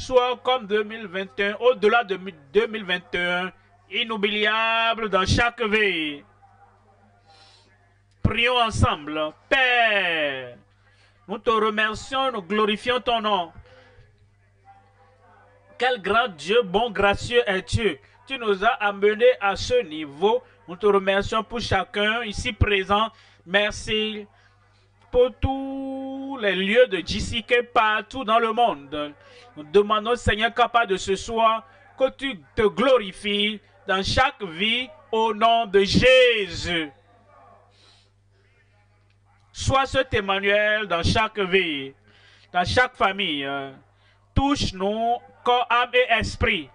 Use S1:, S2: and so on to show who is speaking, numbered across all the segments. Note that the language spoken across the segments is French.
S1: soit comme 2021, au-delà de 2021, inoubliable dans chaque vie. Prions ensemble. Père, nous te remercions, nous glorifions ton nom. Quel grand Dieu, bon, gracieux es-tu. Tu nous as amenés à ce niveau. Nous te remercions pour chacun ici présent. Merci pour tous les lieux de JCK partout dans le monde. Nous demandons, Seigneur, capable de ce soir, que tu te glorifies dans chaque vie au nom de Jésus. Sois cet Emmanuel dans chaque vie, dans chaque famille. Touche-nous, corps, âme et esprit.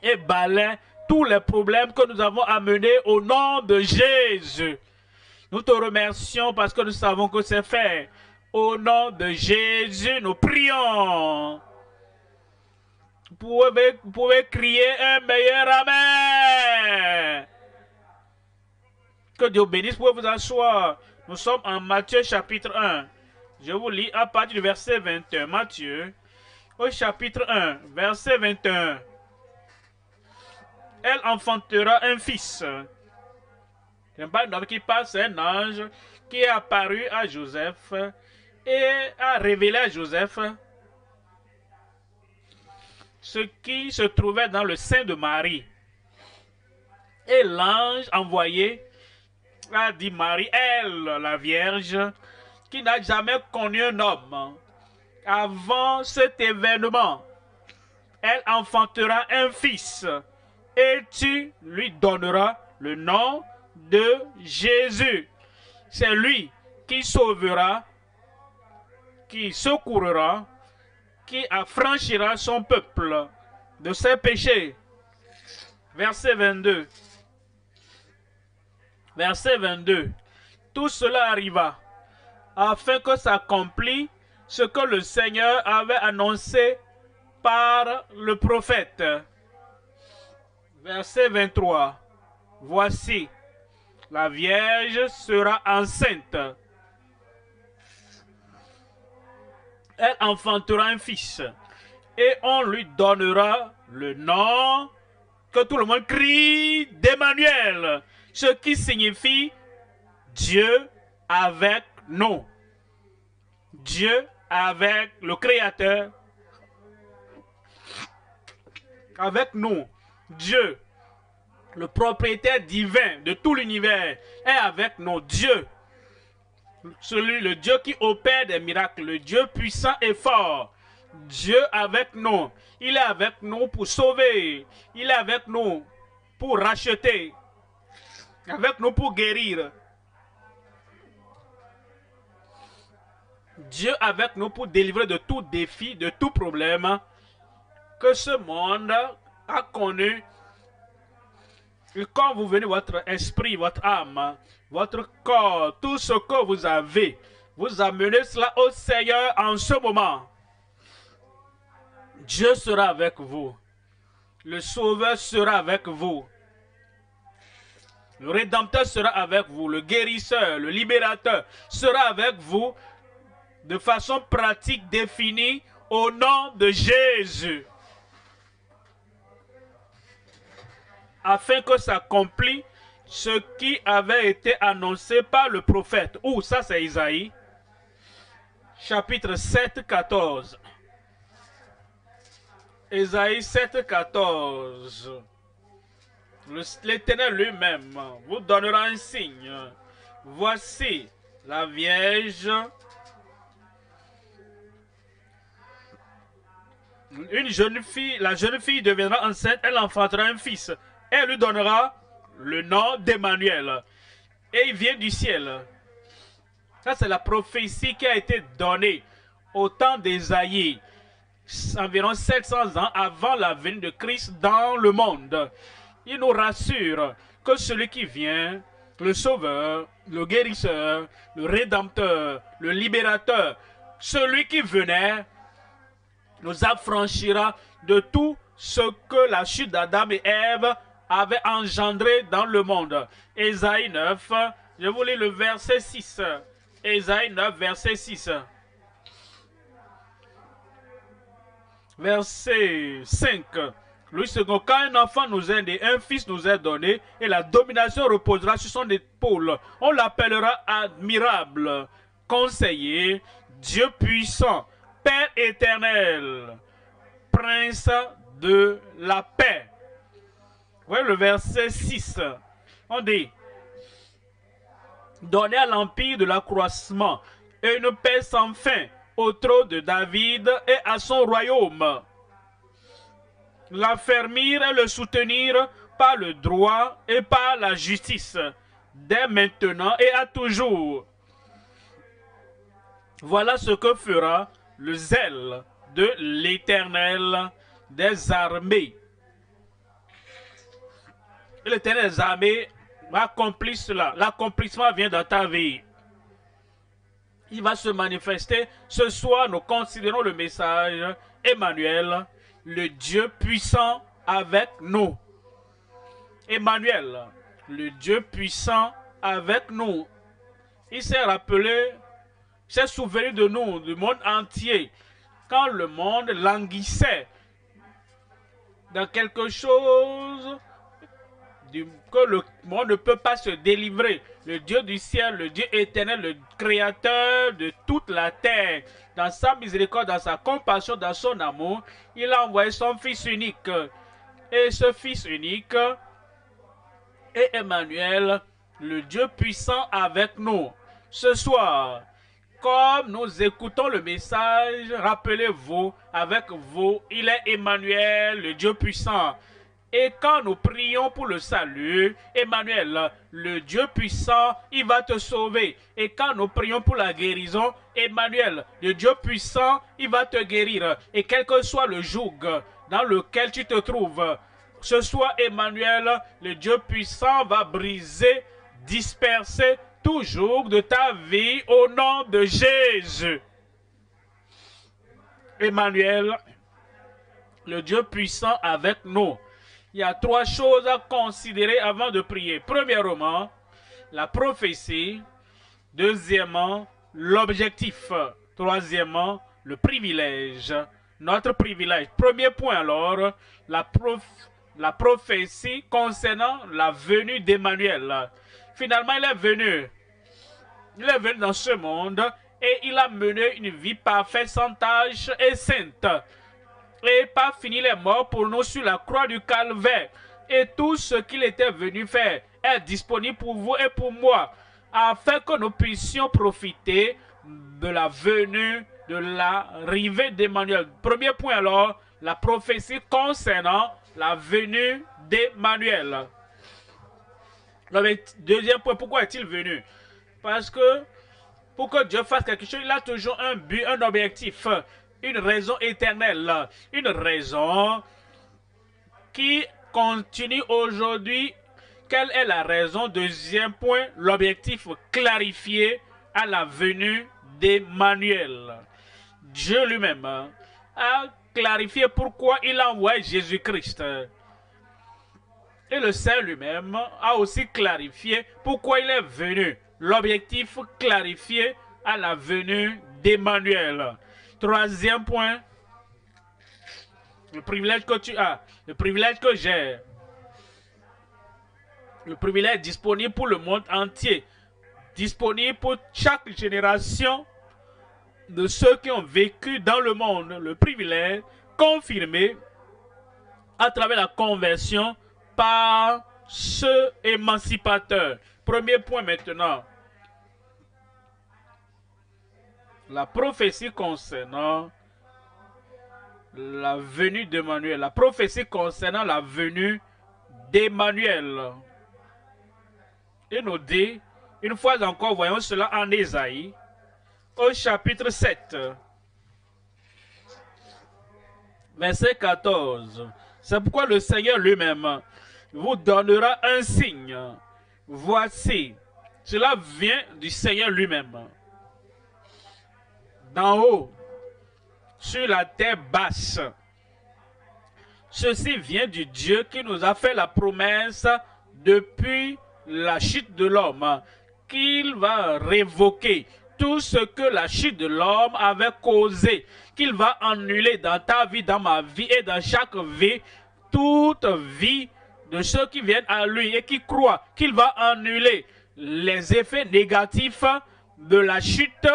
S1: Et balaie tous les problèmes que nous avons amenés au nom de Jésus. Nous te remercions parce que nous savons que c'est fait. Au nom de Jésus, nous prions. Vous pouvez crier un meilleur Amen. Que Dieu bénisse. Vous pouvez vous asseoir. Nous sommes en Matthieu chapitre 1. Je vous lis à partir du verset 21. Matthieu, au chapitre 1, verset 21. Elle enfantera un fils. C'est pas un homme qui passe, c'est un ange qui est apparu à Joseph et a révélé à Joseph ce qui se trouvait dans le sein de Marie. Et l'ange envoyé a dit Marie, elle, la Vierge, qui n'a jamais connu un homme, avant cet événement, elle enfantera un fils et tu lui donneras le nom de Jésus. C'est lui qui sauvera, qui secourra, qui affranchira son peuple de ses péchés. Verset 22. Verset 22. Tout cela arriva afin que s'accomplisse ce que le Seigneur avait annoncé par le prophète. Verset 23. Voici, la Vierge sera enceinte. Elle enfantera un fils et on lui donnera le nom que tout le monde crie d'Emmanuel, ce qui signifie Dieu avec nous. Dieu avec le Créateur, avec nous. Dieu, le propriétaire divin de tout l'univers, est avec nous. Dieu, le Dieu qui opère des miracles, le Dieu puissant et fort. Dieu avec nous. Il est avec nous pour sauver. Il est avec nous pour racheter. Avec nous pour guérir. Dieu avec nous pour délivrer de tout défi, de tout problème que ce monde a connu. Et quand vous venez, votre esprit, votre âme, votre corps, tout ce que vous avez, vous amenez cela au Seigneur en ce moment. Dieu sera avec vous. Le Sauveur sera avec vous. Le Rédempteur sera avec vous. Le Guérisseur, le Libérateur sera avec vous de façon pratique définie au nom de Jésus. Afin que s'accomplisse ce qui avait été annoncé par le prophète. Ou ça c'est Isaïe, chapitre 7, 14. Isaïe 7, 14. L'Éternel lui-même vous donnera un signe. Voici la Vierge. La jeune fille deviendra enceinte, elle enfantera un fils. Elle lui donnera le nom d'Emmanuel. Et il vient du ciel. Ça, c'est la prophétie qui a été donnée au temps d'Ésaïe, environ 700 ans avant la venue de Christ dans le monde. Il nous rassure que celui qui vient, le Sauveur, le Guérisseur, le Rédempteur, le Libérateur, celui qui venait, nous affranchira de tout ce que la chute d'Adam et Ève avait engendré dans le monde. Ésaïe 9, je vous lis le verset 6. Ésaïe 9, verset 6. Verset 5. Louis II, quand un enfant nous est né, un fils nous est donné, et la domination reposera sur son épaule. On l'appellera admirable, conseiller, Dieu puissant, Père éternel, Prince de la paix. Vous voyez le verset 6. On dit, donner à l'empire de l'accroissement et une paix sans fin au trône de David et à son royaume. L'affermir et le soutenir par le droit et par la justice, dès maintenant et à toujours. Voilà ce que fera le zèle de l'Éternel des armées. Et l'Éternel des armées va accomplir cela. L'accomplissement vient dans ta vie. Il va se manifester. Ce soir, nous considérons le message Emmanuel, le Dieu puissant avec nous. Emmanuel, le Dieu puissant avec nous. Il s'est rappelé, s'est souvenu de nous, du monde entier, quand le monde languissait dans quelque chose que le monde ne peut pas se délivrer. Le Dieu du ciel, le Dieu éternel, le créateur de toute la terre, dans sa miséricorde, dans sa compassion, dans son amour, il a envoyé son Fils unique. Et ce Fils unique est Emmanuel, le Dieu puissant avec nous. Ce soir, comme nous écoutons le message, rappelez-vous, avec vous, il est Emmanuel, le Dieu puissant. Et quand nous prions pour le salut, Emmanuel, le Dieu puissant, il va te sauver. Et quand nous prions pour la guérison, Emmanuel, le Dieu puissant, il va te guérir. Et quel que soit le joug dans lequel tu te trouves, ce soir, Emmanuel, le Dieu puissant, va briser, disperser tout joug de ta vie au nom de Jésus. Emmanuel, le Dieu puissant avec nous. Il y a trois choses à considérer avant de prier. Premièrement, la prophétie. Deuxièmement, l'objectif. Troisièmement, le privilège. Notre privilège. Premier point alors, la prophétie concernant la venue d'Emmanuel. Finalement, il est venu. Il est venu dans ce monde et il a mené une vie parfaite, sans tache et sainte. Et pas fini les morts pour nous sur la croix du calvaire. Et tout ce qu'il était venu faire est disponible pour vous et pour moi, afin que nous puissions profiter de la venue, de l'arrivée d'Emmanuel. Premier point alors, la prophétie concernant la venue d'Emmanuel. Deuxième point, pourquoi est-il venu? Parce que pour que Dieu fasse quelque chose, il a toujours un but, un objectif. Une raison éternelle, une raison qui continue aujourd'hui. Quelle est la raison? Deuxième point, l'objectif clarifié à la venue d'Emmanuel. Dieu lui-même a clarifié pourquoi il a envoyé Jésus-Christ. Et le Saint lui-même a aussi clarifié pourquoi il est venu. L'objectif clarifié à la venue d'Emmanuel. Troisième point, le privilège que tu as, le privilège que j'ai, le privilège disponible pour le monde entier, disponible pour chaque génération de ceux qui ont vécu dans le monde, le privilège confirmé à travers la conversion par ce émancipateur. Premier point maintenant. La prophétie concernant la venue d'Emmanuel. La prophétie concernant la venue d'Emmanuel. Il nous dit, une fois encore, voyons cela en Ésaïe, au chapitre 7, verset 14. C'est pourquoi le Seigneur lui-même vous donnera un signe. Voici, cela vient du Seigneur lui-même. D'en haut, sur la terre basse. Ceci vient du Dieu qui nous a fait la promesse depuis la chute de l'homme, qu'il va révoquer tout ce que la chute de l'homme avait causé, qu'il va annuler dans ta vie, dans ma vie et dans chaque vie, toute vie de ceux qui viennent à lui et qui croient, qu'il va annuler les effets négatifs de la chute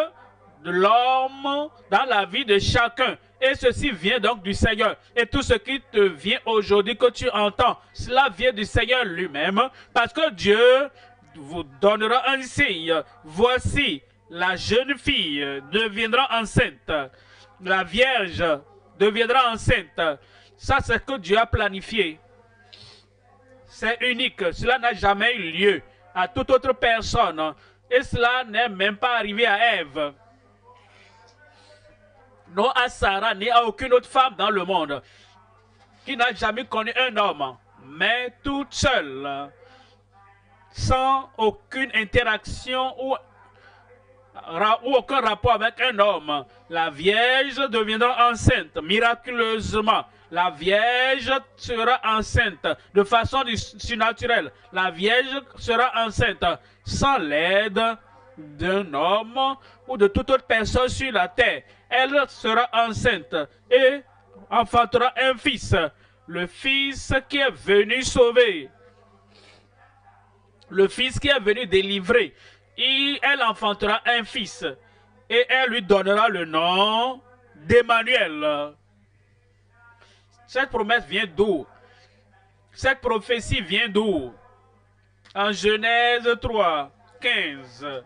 S1: de l'homme dans la vie de chacun. Et ceci vient donc du Seigneur. Et tout ce qui te vient aujourd'hui, que tu entends, cela vient du Seigneur lui-même, parce que Dieu vous donnera un signe. Voici, la jeune fille deviendra enceinte. La Vierge deviendra enceinte. Ça, c'est ce que Dieu a planifié. C'est unique. Cela n'a jamais eu lieu à toute autre personne. Et cela n'est même pas arrivé à Ève. Non à Sarah, ni à aucune autre femme dans le monde qui n'a jamais connu un homme, mais toute seule, sans aucune interaction ou aucun rapport avec un homme. La Vierge deviendra enceinte miraculeusement. La Vierge sera enceinte de façon surnaturelle. La Vierge sera enceinte sans l'aide d'un homme ou de toute autre personne sur la terre. Elle sera enceinte et enfantera un fils. Le fils qui est venu sauver. Le fils qui est venu délivrer. Et elle enfantera un fils. Et elle lui donnera le nom d'Emmanuel. Cette promesse vient d'où? Cette prophétie vient d'où? En Genèse 3, 15.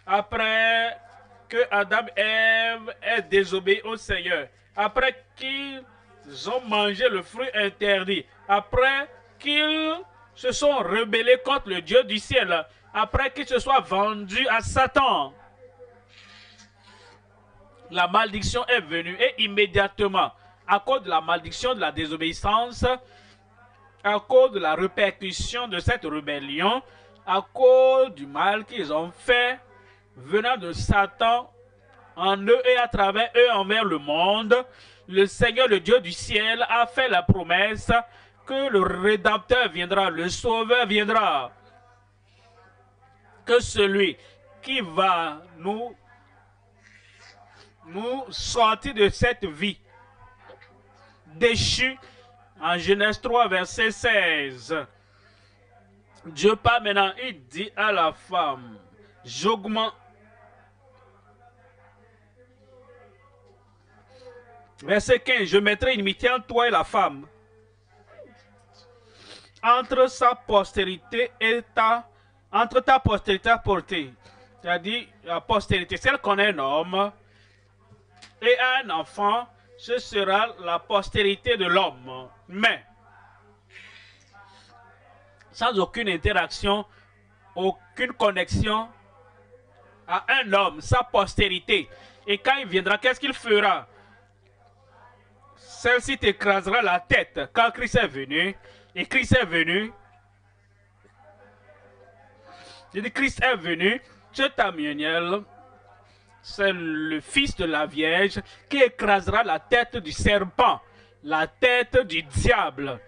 S1: Après que Adam et Ève aient désobéi au Seigneur, après qu'ils ont mangé le fruit interdit, après qu'ils se sont rebellés contre le Dieu du ciel, après qu'ils se soient vendus à Satan, la malédiction est venue et immédiatement, à cause de la malédiction de la désobéissance, à cause de la répercussion de cette rébellion, à cause du mal qu'ils ont fait, venant de Satan en eux et à travers eux envers le monde, le Seigneur, le Dieu du ciel, a fait la promesse que le Rédempteur viendra, le Sauveur viendra, que celui qui va nous sortir de cette vie déchue. En Genèse 3, verset 16, Dieu parle maintenant, il dit à la femme, j'augmente. Verset 15, je mettrai une inimitié entre toi et la femme, entre sa postérité et entre ta postérité à portée. C'est-à-dire, la postérité, celle qu'on est un homme et un enfant, ce sera la postérité de l'homme. Mais, sans aucune interaction, aucune connexion à un homme, sa postérité. Et quand il viendra, qu'est-ce qu'il fera? Celle-ci t'écrasera la tête. Quand Christ est venu, et Christ est venu, je dis Christ est venu, Tchetamioniel, c'est le fils de la Vierge qui écrasera la tête du serpent, la tête du diable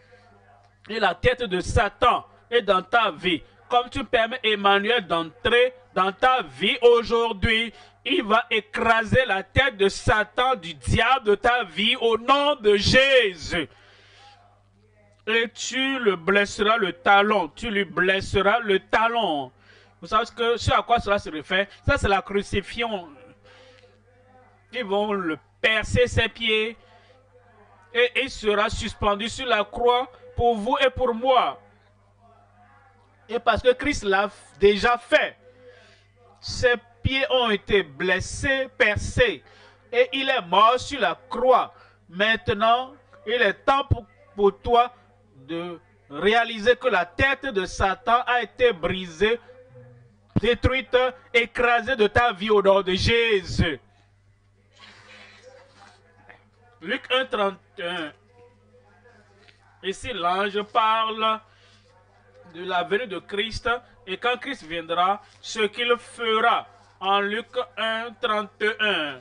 S1: et la tête de Satan et dans ta vie. Comme tu permets Emmanuel d'entrer dans ta vie aujourd'hui, il va écraser la tête de Satan, du diable de ta vie au nom de Jésus. Et tu le blesseras le talon, tu lui blesseras le talon. Vous savez ce à quoi cela se réfère? Ça, c'est la crucifixion. Ils vont le percer ses pieds et il sera suspendu sur la croix pour vous et pour moi. Et parce que Christ l'a déjà fait, ses pieds ont été blessés, percés, et il est mort sur la croix. Maintenant, il est temps pour toi de réaliser que la tête de Satan a été brisée, détruite, écrasée de ta vie au nom de Jésus. Luc 1, 31. Ici, l'ange parle de la venue de Christ et quand Christ viendra, ce qu'il fera. En Luc 1, 31.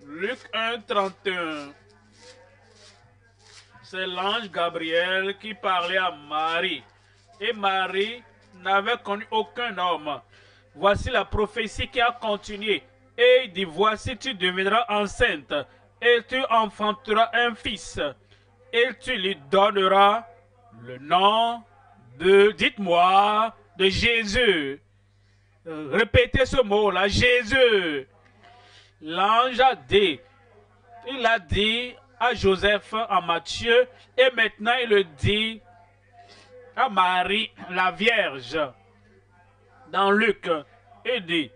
S1: Luc 1, 31. C'est l'ange Gabriel qui parlait à Marie. Et Marie n'avait connu aucun homme. voici la prophétie qui a continué. Et il dit, voici tu deviendras enceinte et tu enfanteras un fils. Et tu lui donneras le nom de, dites-moi, de Jésus. Répétez ce mot-là, Jésus. L'ange a dit, il a dit à Joseph en Matthieu, et maintenant il le dit à Marie, la Vierge, dans Luc. Il dit,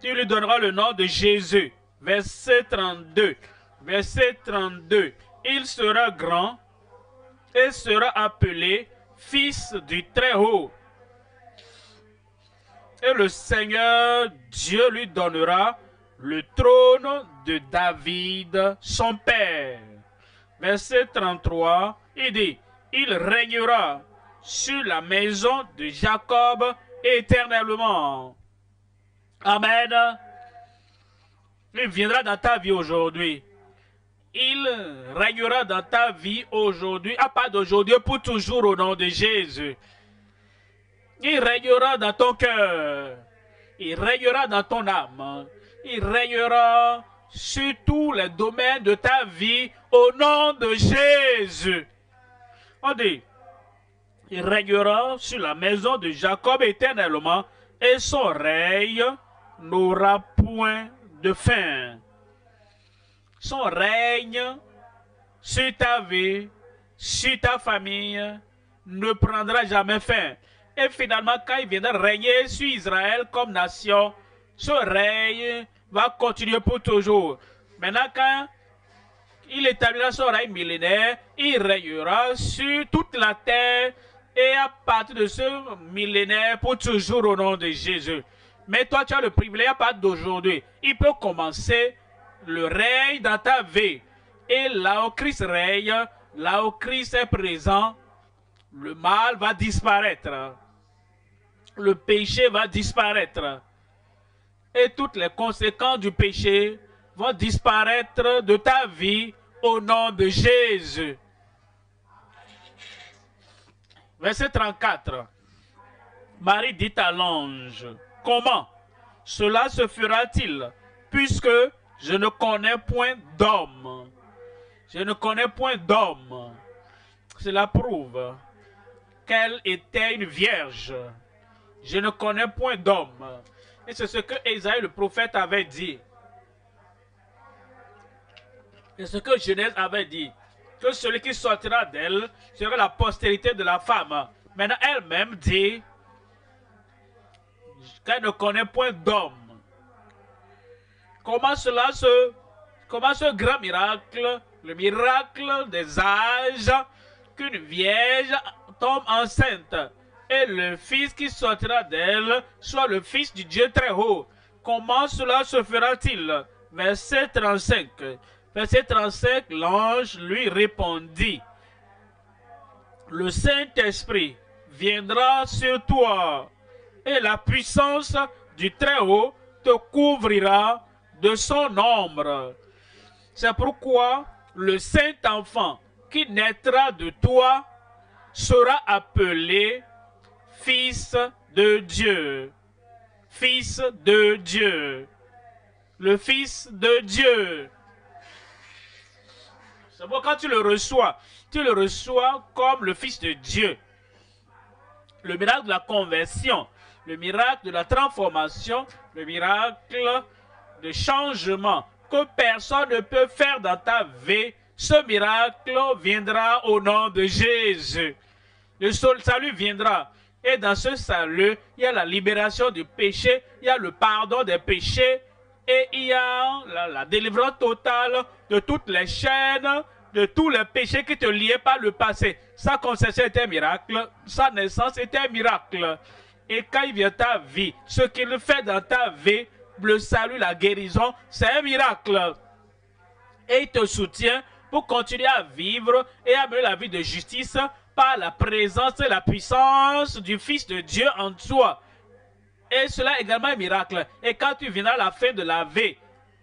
S1: tu lui donneras le nom de Jésus. Verset 32. Verset 32. Il sera grand et sera appelé Fils du Très-Haut. Et le Seigneur Dieu lui donnera le trône de David, son père. Verset 33, il dit, il régnera sur la maison de Jacob éternellement. Amen. Il viendra dans ta vie aujourd'hui. Il régnera dans ta vie aujourd'hui, à part d'aujourd'hui, pour toujours au nom de Jésus. Il régnera dans ton cœur. Il régnera dans ton âme. Il régnera sur tous les domaines de ta vie au nom de Jésus. On dit, il régnera sur la maison de Jacob éternellement et son règne n'aura point de fin. Son règne sur ta vie, sur ta famille, ne prendra jamais fin. Et finalement, quand il viendra régner sur Israël comme nation, ce règne va continuer pour toujours. Maintenant, quand il établira son règne millénaire, il régnera sur toute la terre et à partir de ce millénaire pour toujours au nom de Jésus. Mais toi, tu as le privilège à partir d'aujourd'hui. Il peut commencer le règne dans ta vie. Et là où Christ règne, là où Christ est présent, le mal va disparaître. Le péché va disparaître. Et toutes les conséquences du péché vont disparaître de ta vie au nom de Jésus. Verset 34. Marie dit à l'ange, comment cela se fera-t-il, puisque je ne connais point d'homme. Je ne connais point d'homme. Cela prouve qu'elle était une vierge. Je ne connais point d'homme. Et c'est ce que Ésaïe le prophète avait dit. Et ce que Genèse avait dit. Que celui qui sortira d'elle sera la postérité de la femme. Maintenant, elle-même dit qu'elle ne connaît point d'homme. Comment ce grand miracle, le miracle des âges, qu'une vierge tombe enceinte et le fils qui sortira d'elle soit le fils du Dieu très haut. Comment cela se fera-t-il? Verset 35. Verset 35, l'ange lui répondit, le Saint-Esprit viendra sur toi et la puissance du Très-Haut te couvrira de son ombre. C'est pourquoi le Saint-Enfant qui naîtra de toi sera appelé Fils de Dieu. Fils de Dieu. Le Fils de Dieu. C'est bon, quand tu le reçois comme le Fils de Dieu. Le miracle de la conversion, le miracle de la transformation, le miracle de changement que personne ne peut faire dans ta vie, ce miracle viendra au nom de Jésus. Le salut viendra. Et dans ce salut, il y a la libération du péché, il y a le pardon des péchés, et il y a la délivrance totale de toutes les chaînes, de tous les péchés qui te liaient par le passé. Sa conception était un miracle, sa naissance était un miracle. Et quand il vient ta vie, ce qu'il fait dans ta vie, le salut, la guérison, c'est un miracle. Et il te soutient pour continuer à vivre et à mener la vie de justice par la présence et la puissance du Fils de Dieu en toi. Et cela est également un miracle. Et quand tu viendras à la fin de la vie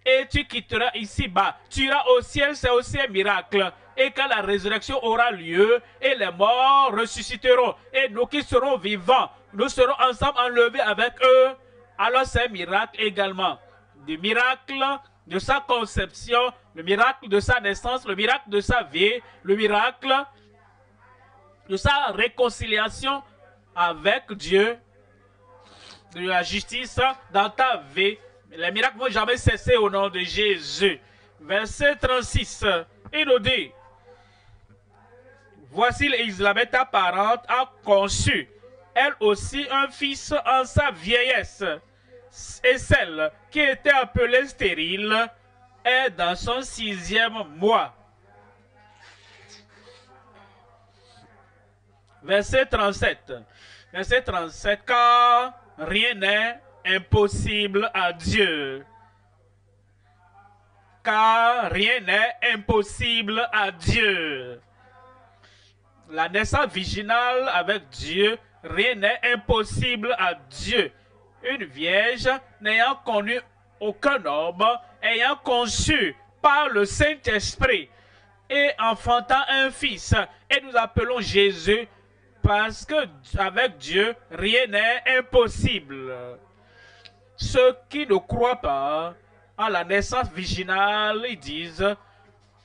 S1: et tu quitteras ici-bas, tu iras au ciel, c'est aussi un miracle. Et quand la résurrection aura lieu et les morts ressusciteront et nous qui serons vivants, nous serons ensemble enlevés avec eux alors c'est un miracle également. Le miracle de sa conception, le miracle de sa naissance, le miracle de sa vie, le miracle de sa réconciliation avec Dieu, de la justice dans ta vie. Les miracles ne vont jamais cesser au nom de Jésus. Verset 36, il nous dit, voici Élisabeth, ta parente, a conçu, elle aussi, un fils en sa vieillesse. Et celle qui était appelée stérile est dans son 6e mois. Verset 37. Verset 37. Car rien n'est impossible à Dieu. Car rien n'est impossible à Dieu. La naissance virginale avec Dieu, rien n'est impossible à Dieu. Une vierge n'ayant connu aucun homme, ayant conçu par le Saint-Esprit et enfantant un fils. Et nous appelons Jésus parce que avec Dieu, rien n'est impossible. Ceux qui ne croient pas à la naissance virginale, ils disent,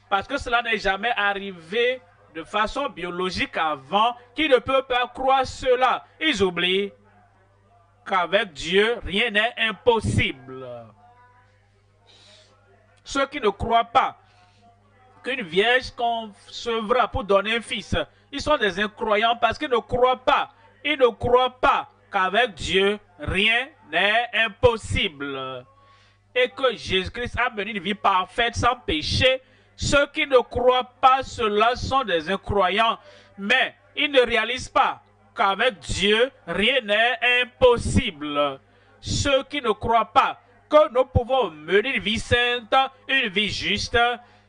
S1: parce que cela n'est jamais arrivé de façon biologique avant, qu'ils ne peuvent pas croire cela. Ils oublient qu'avec Dieu, rien n'est impossible. Ceux qui ne croient pas qu'une vierge concevra pour donner un fils, ils sont des incroyants parce qu'ils ne croient pas. Ils ne croient pas qu'avec Dieu, rien n'est impossible. Et que Jésus-Christ a mené une vie parfaite sans péché. Ceux qui ne croient pas cela sont des incroyants. Mais ils ne réalisent pas qu'avec Dieu, rien n'est impossible. Ceux qui ne croient pas que nous pouvons mener une vie sainte, une vie juste,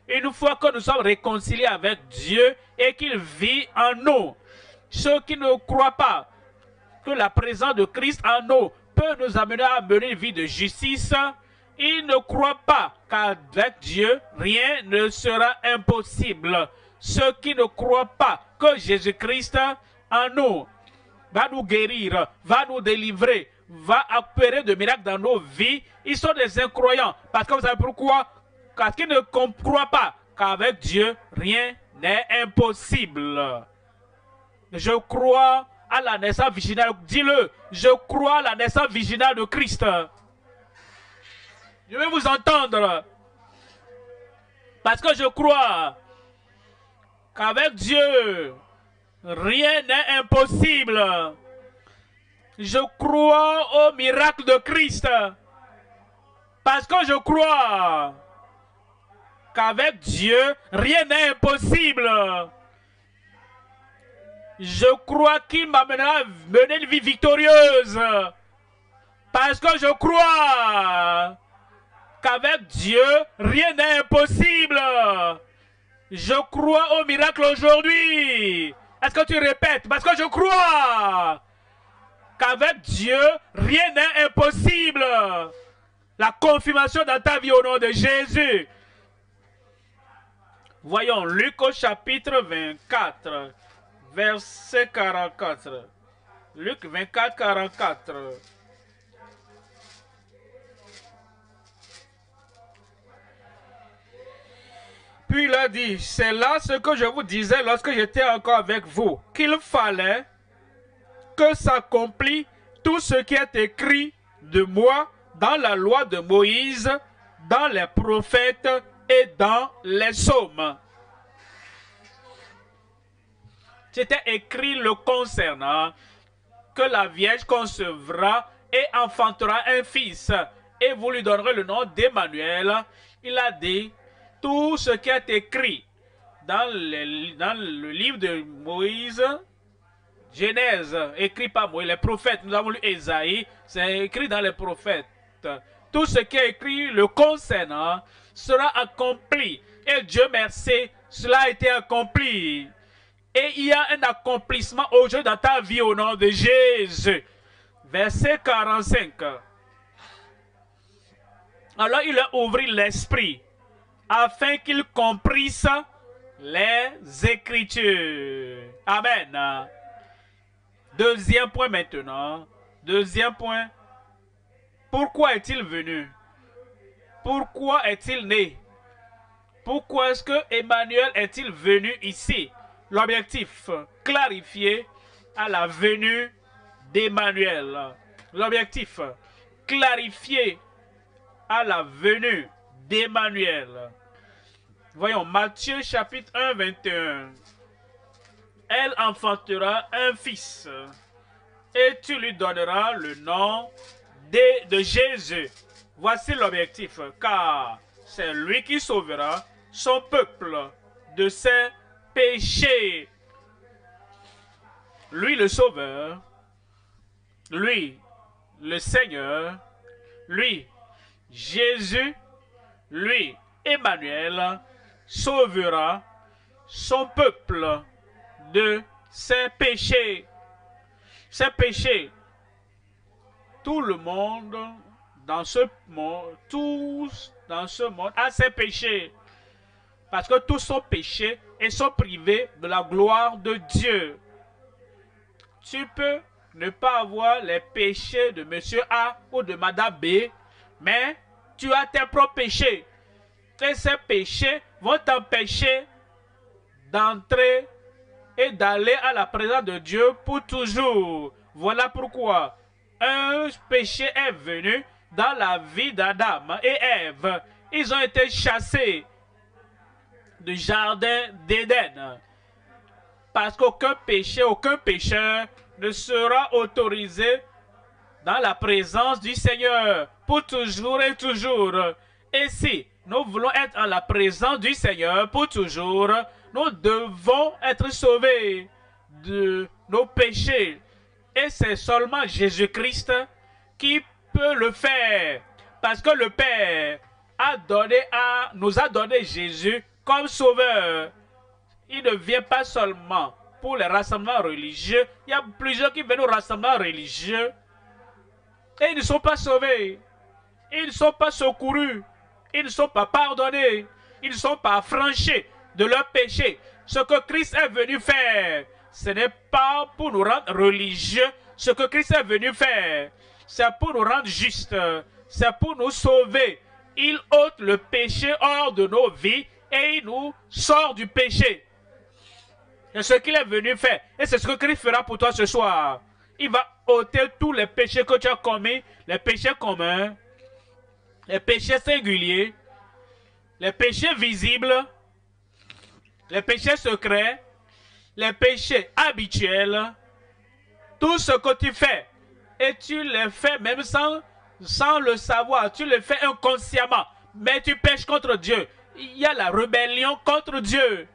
S1: une fois que nous sommes réconciliés avec Dieu et qu'il vit en nous. Ceux qui ne croient pas que la présence de Christ en nous peut nous amener à mener une vie de justice, ils ne croient pas qu'avec Dieu, rien ne sera impossible. Ceux qui ne croient pas que Jésus-Christ en nous va nous guérir, va nous délivrer, va opérer de miracles dans nos vies, ils sont des incroyants. Parce que vous savez pourquoi? Parce qu'ils ne croient pas qu'avec Dieu, rien n'est impossible. Je crois à la naissance virginale. Dis-le, je crois à la naissance virginale de Christ. Je vais vous entendre. Parce que je crois qu'avec Dieu, rien n'est impossible. Je crois au miracle de Christ. Parce que je crois qu'avec Dieu, rien n'est impossible. Je crois qu'il m'amènera à mener une vie victorieuse. Parce que je crois qu'avec Dieu, rien n'est impossible. Je crois au miracle aujourd'hui. Est-ce que tu répètes? Parce que je crois qu'avec Dieu, rien n'est impossible. La confirmation dans ta vie au nom de Jésus. Voyons Luc au chapitre 24, verset 44. Luc 24, 44. Puis il a dit, c'est là ce que je vous disais lorsque j'étais encore avec vous, qu'il fallait que s'accomplisse tout ce qui est écrit de moi dans la loi de Moïse, dans les prophètes et dans les psaumes. C'était écrit le concernant, que la Vierge concevra et enfantera un fils, et vous lui donnerez le nom d'Emmanuel. Il a dit, tout ce qui est écrit dans le livre de Moïse, Genèse, écrit par Moïse, les prophètes, nous avons lu Ésaïe, c'est écrit dans les prophètes. Tout ce qui est écrit le concernant sera accompli. Et Dieu merci, cela a été accompli. Et il y a un accomplissement aujourd'hui dans ta vie au nom de Jésus. Verset 45. Alors il a ouvert l'esprit afin qu'il comprisse les Écritures. Amen. Deuxième point maintenant. Deuxième point. Pourquoi est-il venu? Pourquoi est-il né? Pourquoi est-ce que Emmanuel est-il venu ici? L'objectif, clarifier à la venue d'Emmanuel. L'objectif, clarifier à la venue d'Emmanuel. Voyons, Matthieu chapitre 1, 21. Elle enfantera un fils et tu lui donneras le nom de Jésus. Voici l'objectif, car c'est lui qui sauvera son peuple de ses péchés. Lui le Sauveur, lui le Seigneur, lui Jésus, lui Emmanuel, sauvera son peuple de ses péchés. Ses péchés. Tout le monde dans ce monde, tous dans ce monde a ses péchés. Parce que tous sont péchés et sont privés de la gloire de Dieu. Tu peux ne pas avoir les péchés de monsieur A ou de madame B, mais tu as tes propres péchés. Et ces péchés vont t'empêcher d'entrer et d'aller à la présence de Dieu pour toujours. Voilà pourquoi un péché est venu dans la vie d'Adam et Ève. Ils ont été chassés du jardin d'Éden. Parce qu'aucun péché, aucun pécheur ne sera autorisé dans la présence du Seigneur pour toujours et toujours. Et si nous voulons être en la présence du Seigneur pour toujours, nous devons être sauvés de nos péchés. Et c'est seulement Jésus-Christ qui peut le faire. Parce que le Père nous a donné Jésus comme sauveur. Il ne vient pas seulement pour les rassemblements religieux. Il y a plusieurs qui viennent aux rassemblements religieux et ils ne sont pas sauvés. Ils ne sont pas secourus. Ils ne sont pas pardonnés. Ils ne sont pas affranchis de leurs péchés. Ce que Christ est venu faire, ce n'est pas pour nous rendre religieux. Ce que Christ est venu faire, c'est pour nous rendre justes. C'est pour nous sauver. Il ôte le péché hors de nos vies et il nous sort du péché. C'est ce qu'il est venu faire. Et c'est ce que Christ fera pour toi ce soir. Il va ôter tous les péchés que tu as commis, les péchés communs, les péchés singuliers, les péchés visibles, les péchés secrets, les péchés habituels, tout ce que tu fais. Et tu les fais même sans le savoir. Tu le fais inconsciemment. Mais tu pêches contre Dieu. Il y a la rébellion contre Dieu.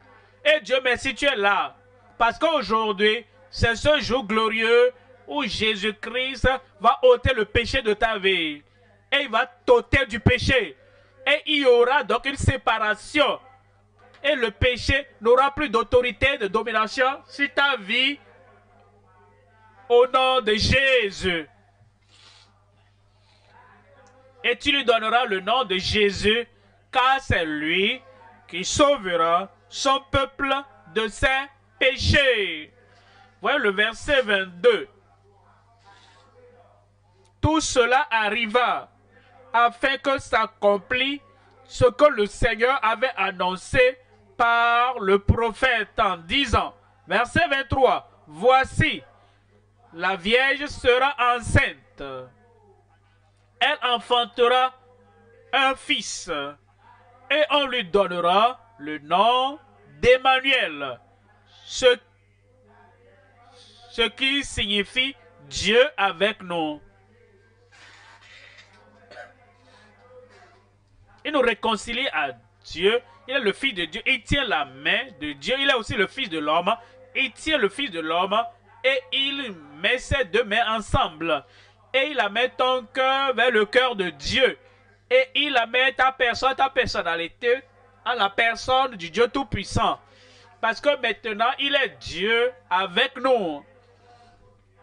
S1: Et Dieu merci, tu es là. Parce qu'aujourd'hui, c'est ce jour glorieux où Jésus-Christ va ôter le péché de ta vie. Et il va t'ôter du péché. Et il y aura donc une séparation. Et le péché n'aura plus d'autorité, de domination sur ta vie. Au nom de Jésus. Et tu lui donneras le nom de Jésus, car c'est lui qui sauvera son peuple de ses péchés. Voyez le verset 22. Tout cela arriva afin que s'accomplisse ce que le Seigneur avait annoncé par le prophète en disant, verset 23, voici, la Vierge sera enceinte. Elle enfantera un fils et on lui donnera le nom d'Emmanuel, ce qui signifie Dieu avec nous. Il nous réconcilie à Dieu. Il est le Fils de Dieu. Il tient la main de Dieu. Il est aussi le Fils de l'homme. Il tient le Fils de l'homme et il met ses deux mains ensemble. Et il amène ton cœur vers le cœur de Dieu. Et il amène ta personnalité à la personne du Dieu Tout-Puissant. Parce que maintenant, il est Dieu avec nous.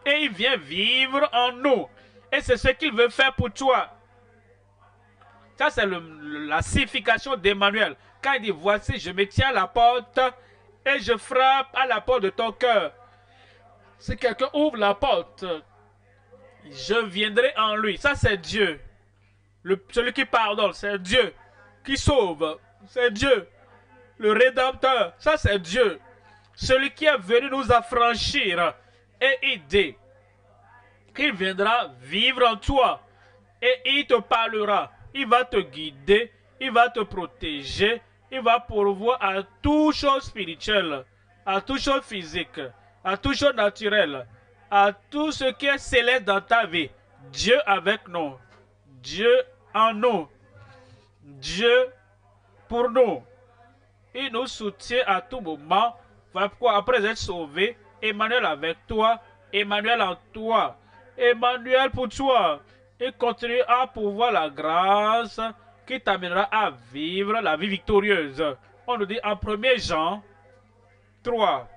S1: Et il vient vivre en nous. Et c'est ce qu'il veut faire pour toi. Ça, c'est la signification d'Emmanuel. Quand il dit, voici, je me tiens à la porte et je frappe à la porte de ton cœur. Si quelqu'un ouvre la porte, Je viendrai en lui. Ça, c'est Dieu. Celui qui pardonne, c'est Dieu. Qui sauve, c'est Dieu. Le Rédempteur, ça, c'est Dieu. Celui qui est venu nous affranchir et aider. Il viendra vivre en toi et il te parlera. Il va te guider, il va te protéger, il va pourvoir à toute chose spirituelle, à toute chose physique, à toute chose naturelle, à tout ce qui est céleste dans ta vie. Dieu avec nous, Dieu en nous, Dieu pour nous. Il nous soutient à tout moment. Voilà pourquoi après être sauvé, Emmanuel avec toi, Emmanuel en toi, Emmanuel pour toi. Et continue à pouvoir la grâce qui t'amènera à vivre la vie victorieuse. On nous dit en 1 Jean 3,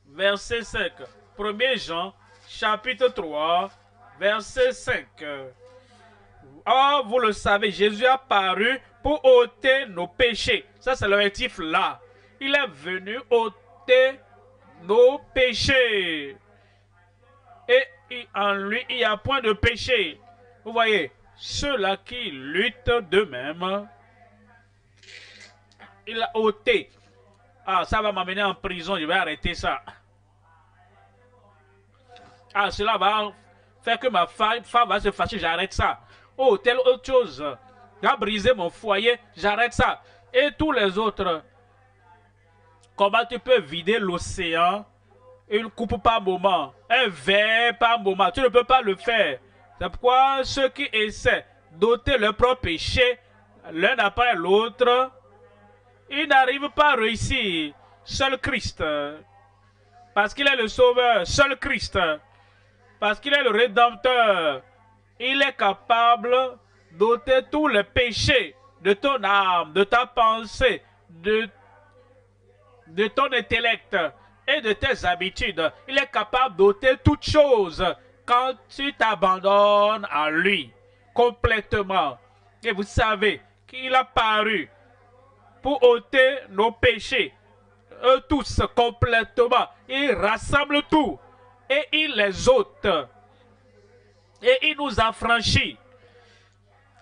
S1: verset 5. 1 Jean, chapitre 3, verset 5. Oh, vous le savez, Jésus est apparu pour ôter nos péchés. Ça, c'est l'objectif là. Il est venu ôter nos péchés. Et en lui, il n'y a point de péché. Vous voyez, ceux-là qui luttent d'eux-mêmes, il a ôté. Ah, ça va m'amener en prison, je vais arrêter ça. Ah, cela va faire que ma femme va se fâcher, j'arrête ça. Oh, telle autre chose. Va briser mon foyer, j'arrête ça. Et tous les autres. Comment tu peux vider l'océan? Une coupe par moment, un verre par moment. Tu ne peux pas le faire. C'est pourquoi ceux qui essaient d'ôter leur propre péché, l'un après l'autre, ils n'arrivent pas à réussir. Seul Christ. Parce qu'il est le Sauveur. Seul Christ. Parce qu'il est le Rédempteur. Il est capable d'ôter tous les péchés de ton âme, de ta pensée, de ton intellect et de tes habitudes. Il est capable d'ôter toutes choses quand tu t'abandonnes à lui complètement. Et vous savez qu'il a paru pour ôter nos péchés, eux tous complètement. Il rassemble tout et il les ôte. Et il nous affranchit.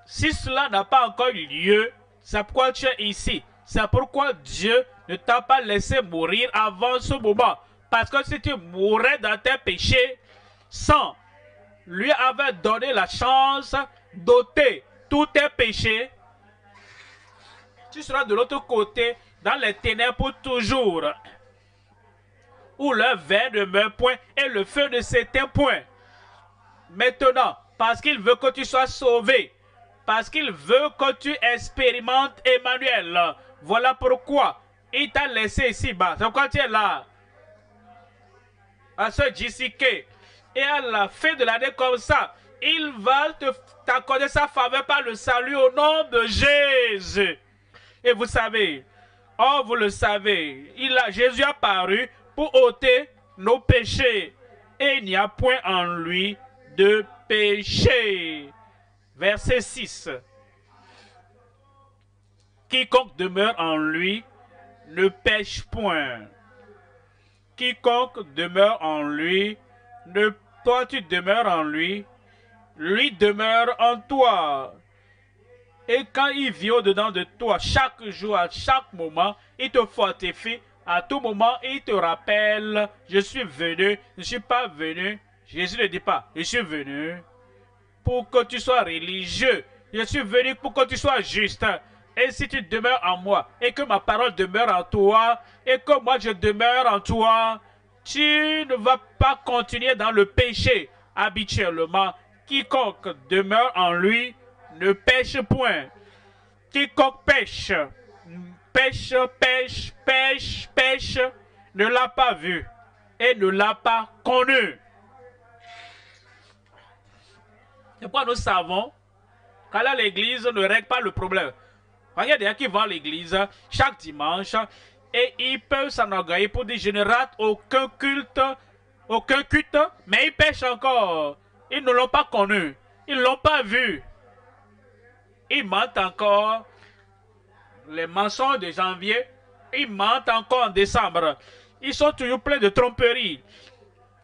S1: Si cela n'a pas encore eu lieu, c'est pourquoi tu es ici. C'est pourquoi Dieu ne t'a pas laissé mourir avant ce moment. Parce que si tu mourais dans tes péchés, sans lui avoir donné la chance d'ôter tous tes péchés, tu seras de l'autre côté, dans les ténèbres pour toujours. Où le vin ne meurt point et le feu ne s'éteint point. Maintenant, parce qu'il veut que tu sois sauvé, parce qu'il veut que tu expérimentes Emmanuel, voilà pourquoi il t'a laissé ici-bas. C'est pourquoi tu es là. À ce JCK. Et à la fin de l'année comme ça, il va t'accorder sa faveur par le salut au nom de Jésus. Et vous savez, oh vous le savez, Jésus a apparu pour ôter nos péchés. Et il n'y a point en lui de péché. Verset 6. Quiconque demeure en lui ne pêche point. Quiconque demeure en lui, toi tu demeures en lui, lui demeure en toi. Et quand il vit au-dedans de toi, chaque jour, à chaque moment, il te fortifie. À tout moment, il te rappelle, je suis venu, je ne suis pas venu. Jésus ne dit pas, je suis venu pour que tu sois religieux. Je suis venu pour que tu sois juste. Et si tu demeures en moi, et que ma parole demeure en toi, et que moi je demeure en toi, tu ne vas pas continuer dans le péché habituellement. Quiconque demeure en lui ne pêche point. Quiconque pêche, pêche, ne l'a pas vu et ne l'a pas connu. C'est pourquoi nous savons qu'aller à l'église ne règle pas le problème. Il y a des gens qui vont à l'église chaque dimanche et ils peuvent s'enorgueillir pour dire je ne rate aucun culte, mais ils pêchent encore. Ils ne l'ont pas connu, ils ne l'ont pas vu. Ils mentent encore. Les mensonges de janvier, ils mentent encore en décembre. Ils sont toujours pleins de tromperies.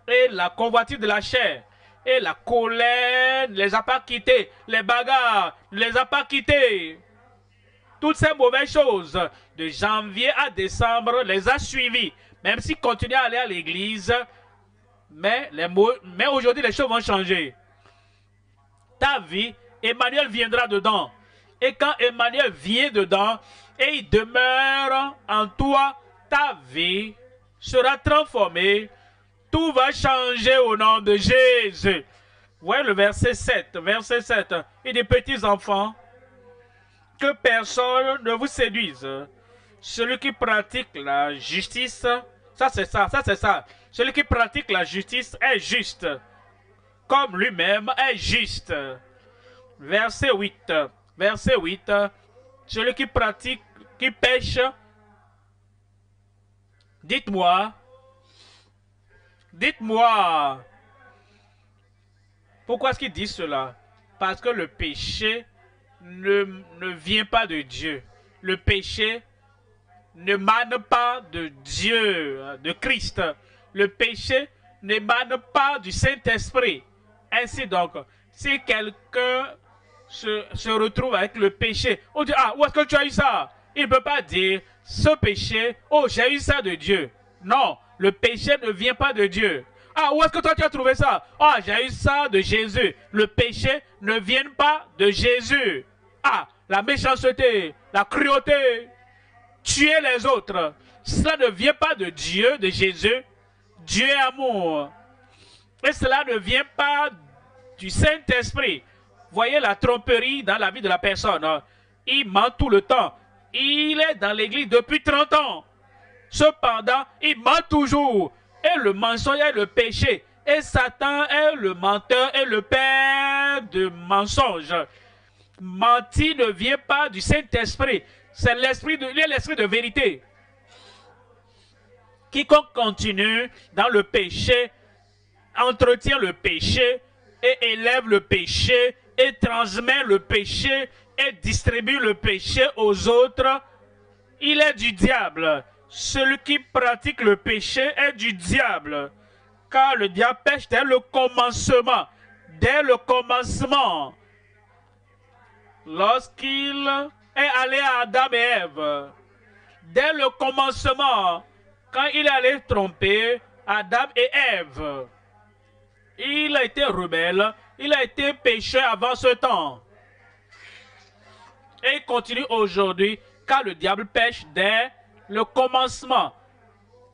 S1: Et la convoitise de la chair Et la colère ne les a pas quittés. Les bagarres ne les a pas quittés. Toutes ces mauvaises choses, de janvier à décembre, les a suivis. Même s'ils continuaient à aller à l'église, mais aujourd'hui, les choses vont changer. Ta vie, Emmanuel viendra dedans. Et quand Emmanuel vient dedans, et il demeure en toi, ta vie sera transformée. Tout va changer au nom de Jésus. Voyez le verset 7. Verset 7. Et des petits enfants, que personne ne vous séduise. Celui qui pratique la justice, ça c'est ça, ça c'est ça. Celui qui pratique la justice est juste, comme lui-même est juste. Verset 8. Verset 8. Celui qui pratique, qui pêche, dites-moi, pourquoi est-ce qu'il dit cela? Parce que le péché ne vient pas de Dieu. Le péché n'émane pas de Dieu, de Christ. Le péché n'émane pas du Saint-Esprit. Ainsi donc, si quelqu'un se retrouve avec le péché, on dit, ah, où est-ce que tu as eu ça? Il ne peut pas dire, ce péché, oh, j'ai eu ça de Dieu. Non, le péché ne vient pas de Dieu. Ah, où est-ce que toi tu as trouvé ça? Ah, j'ai eu ça de Jésus. Le péché ne vient pas de Jésus. Ah, la méchanceté, la cruauté, tuer les autres, cela ne vient pas de Dieu, de Jésus. Dieu est amour. Et cela ne vient pas du Saint-Esprit. Voyez la tromperie dans la vie de la personne. Il ment tout le temps. Il est dans l'église depuis 30 ans. Cependant, il ment toujours. Et le mensonge est le péché. Et Satan est le menteur et le père de mensonges. Mentir ne vient pas du Saint-Esprit. C'est l'esprit de vérité. Quiconque continue dans le péché, entretient le péché et élève le péché et transmet le péché et distribue le péché aux autres, il est du diable. Celui qui pratique le péché est du diable. Car le diable pêche dès le commencement. Dès le commencement. Lorsqu'il est allé à Adam et Ève. Dès le commencement. Quand il est allé tromper Adam et Ève. Il a été rebelle. Il a été pécheur avant ce temps. Et il continue aujourd'hui. Car le diable pêche dès le commencement.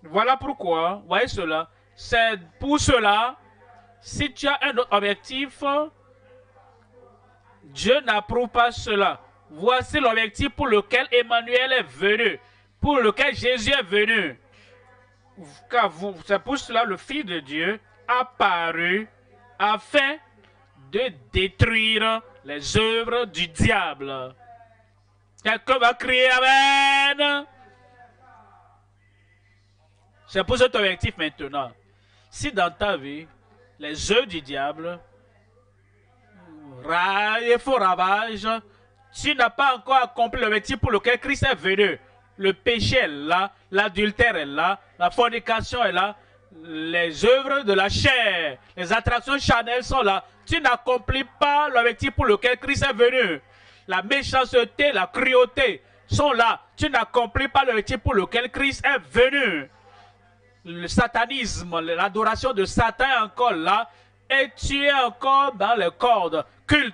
S1: Voilà pourquoi, voyez cela, c'est pour cela, si tu as un autre objectif, Dieu n'approuve pas cela. Voici l'objectif pour lequel Emmanuel est venu, pour lequel Jésus est venu. Car c'est pour cela le Fils de Dieu a paru afin de détruire les œuvres du diable. Quelqu'un va crier Amen. C'est pour cet objectif maintenant. Si dans ta vie, les œuvres du diable font ravage, tu n'as pas encore accompli l'objectif pour lequel Christ est venu. Le péché est là, l'adultère est là, la fornication est là, les œuvres de la chair, les attractions charnelles sont là. Tu n'accomplis pas l'objectif pour lequel Christ est venu. La méchanceté, la cruauté sont là. Tu n'accomplis pas l'objectif pour lequel Christ est venu. Le satanisme, l'adoration de Satan est encore là. Et tu es encore dans les cordes cultes.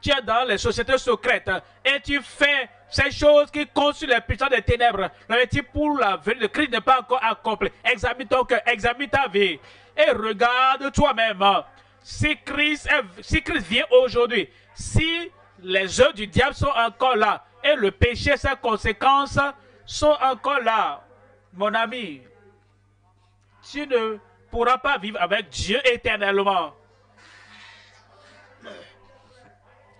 S1: Tu es dans les sociétés secrètes. Et tu fais ces choses qui comptent sur les puissants des ténèbres. L'objectif pour la venue de Christ n'est pas encore accompli. Examine ton cœur, examine ta vie. Et regarde toi-même. Si Christ vient aujourd'hui, si les œuvres du diable sont encore là, et le péché, ses conséquences sont encore là, mon ami, tu ne pourras pas vivre avec Dieu éternellement.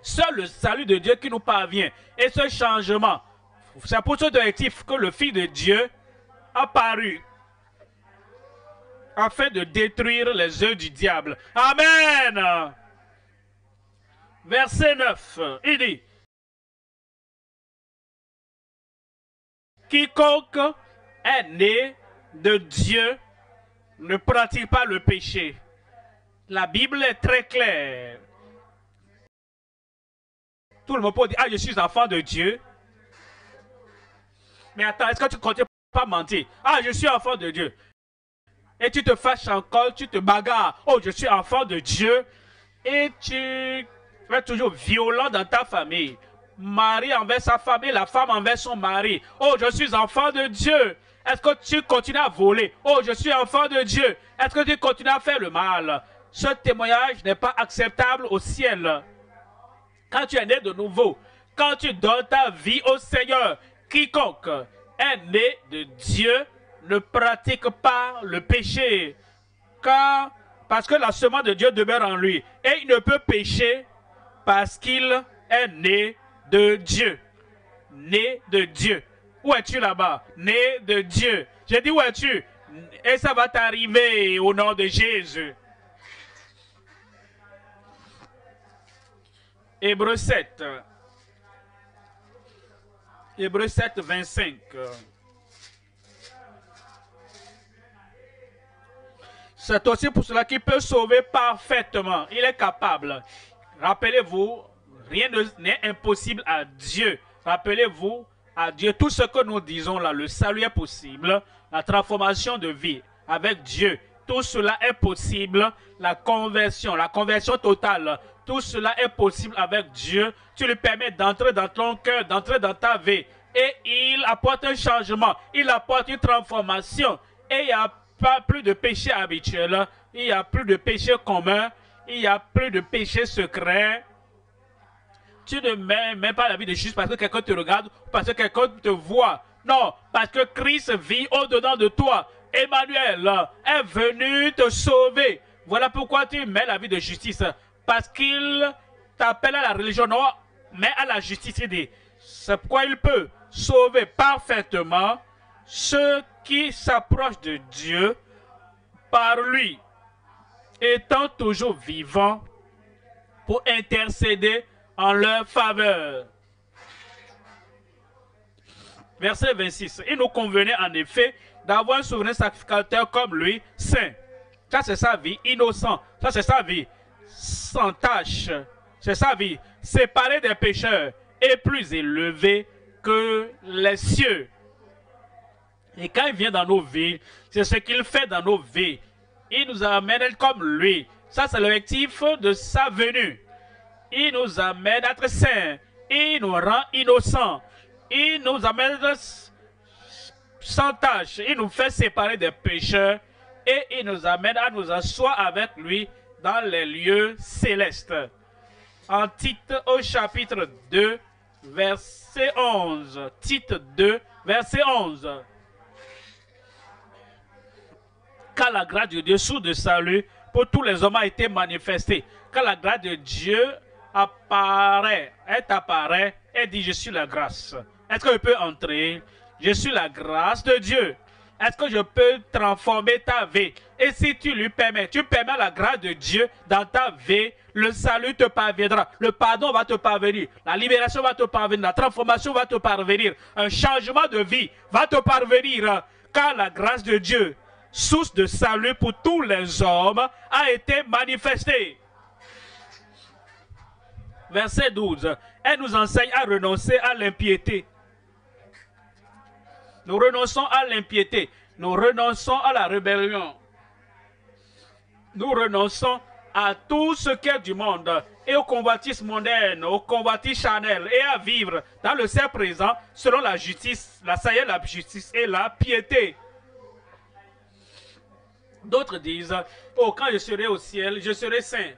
S1: Seul le salut de Dieu qui nous parvient. Et ce changement, c'est pour ce objectif que le Fils de Dieu a paru. Afin de détruire les œuvres du diable. Amen. Verset 9, il dit, quiconque est né de Dieu ne pratique pas le péché, La Bible est très claire. Tout le monde peut dire, ah, je suis enfant de Dieu. Mais attends, est-ce que tu ne comptes pas mentir? Ah, je suis enfant de Dieu. Et tu te fâches encore, tu te bagarres. Oh, je suis enfant de Dieu. Et tu es toujours violent dans ta famille. Mari envers sa femme et la femme envers son mari. Oh, je suis enfant de Dieu. Est-ce que tu continues à voler? Oh, je suis enfant de Dieu. Est-ce que tu continues à faire le mal? Ce témoignage n'est pas acceptable au ciel. Quand tu es né de nouveau, quand tu donnes ta vie au Seigneur, quiconque est né de Dieu ne pratique pas le péché. Parce que la semence de Dieu demeure en lui. Et il ne peut pécher parce qu'il est né de Dieu. Né de Dieu. Où es-tu là-bas? Né de Dieu. J'ai dit où es-tu? Et ça va t'arriver au nom de Jésus. Hébreux 7. Hébreux 7, 25. C'est aussi pour cela qu'il peut sauver parfaitement. Il est capable. Rappelez-vous, rien n'est impossible à Dieu. Rappelez-vous à Dieu tout ce que nous disons là. Le salut est possible. La transformation de vie avec Dieu. Tout cela est possible. La conversion totale. Tout cela est possible avec Dieu. Tu lui permets d'entrer dans ton cœur, d'entrer dans ta vie. Et il apporte un changement. Il apporte une transformation. Et il n'y a pas plus de péché habituel. Il n'y a plus de péché commun. Il n'y a plus de péché secret. Tu ne mets même pas la vie de juste parce que quelqu'un te regarde ou parce que quelqu'un te voit. Non, parce que Christ vit au-dedans de toi. Emmanuel est venu te sauver. Voilà pourquoi tu mets la vie de justice. Parce qu'il t'appelle à la religion, non, mais à la justice. Il dit, c'est pourquoi il peut sauver parfaitement ceux qui s'approchent de Dieu par lui, étant toujours vivants pour intercéder en leur faveur. Verset 26. Il nous convenait en effet d'avoir un souverain sacrificateur comme lui, saint. Ça c'est sa vie, innocent. Ça c'est sa vie, sans tache. C'est sa vie, séparé des pécheurs et plus élevé que les cieux. Et quand il vient dans nos vies, c'est ce qu'il fait dans nos vies. Il nous amène comme lui. Ça, c'est l'objectif de sa venue. Il nous amène à être saints. Il nous rend innocents. Il nous amène sans tâche. Il nous fait séparer des pécheurs. Et il nous amène à nous asseoir avec lui dans les lieux célestes. En Tite au chapitre 2, verset 11. Tite 2, verset 11. Quand la grâce de Dieu sous de salut pour tous les hommes a été manifestée. Quand la grâce de Dieu apparaît, elle dit je suis la grâce. Est-ce que je peux entrer? Je suis la grâce de Dieu. Est-ce que je peux transformer ta vie? Et si tu lui permets, tu permets la grâce de Dieu dans ta vie, le salut te parviendra. Le pardon va te parvenir. La libération va te parvenir. La transformation va te parvenir. Un changement de vie va te parvenir. Car la grâce de Dieu, source de salut pour tous les hommes, a été manifestée. Verset 12. Elle nous enseigne à renoncer à l'impiété. Nous renonçons à l'impiété. Nous renonçons à la rébellion. Nous renonçons à tout ce qui est du monde et aux convoitises mondaines, aux convoitises charnelles et à vivre dans le ciel présent selon la justice, la justice et la piété. D'autres disent, oh, quand je serai au ciel, je serai saint.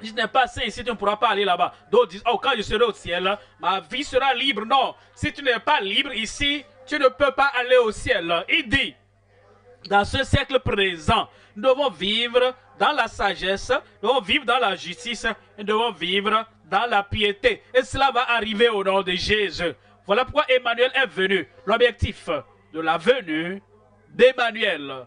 S1: Si tu n'es pas saint ici, tu ne pourras pas aller là-bas. D'autres disent, oh, quand je serai au ciel, ma vie sera libre. Non, si tu n'es pas libre ici, tu ne peux pas aller au ciel. Il dit, dans ce siècle présent, nous devons vivre dans la sagesse, nous devons vivre dans la justice, et nous devons vivre dans la piété. Et cela va arriver au nom de Jésus. Voilà pourquoi Emmanuel est venu. L'objectif de la venue d'Emmanuel.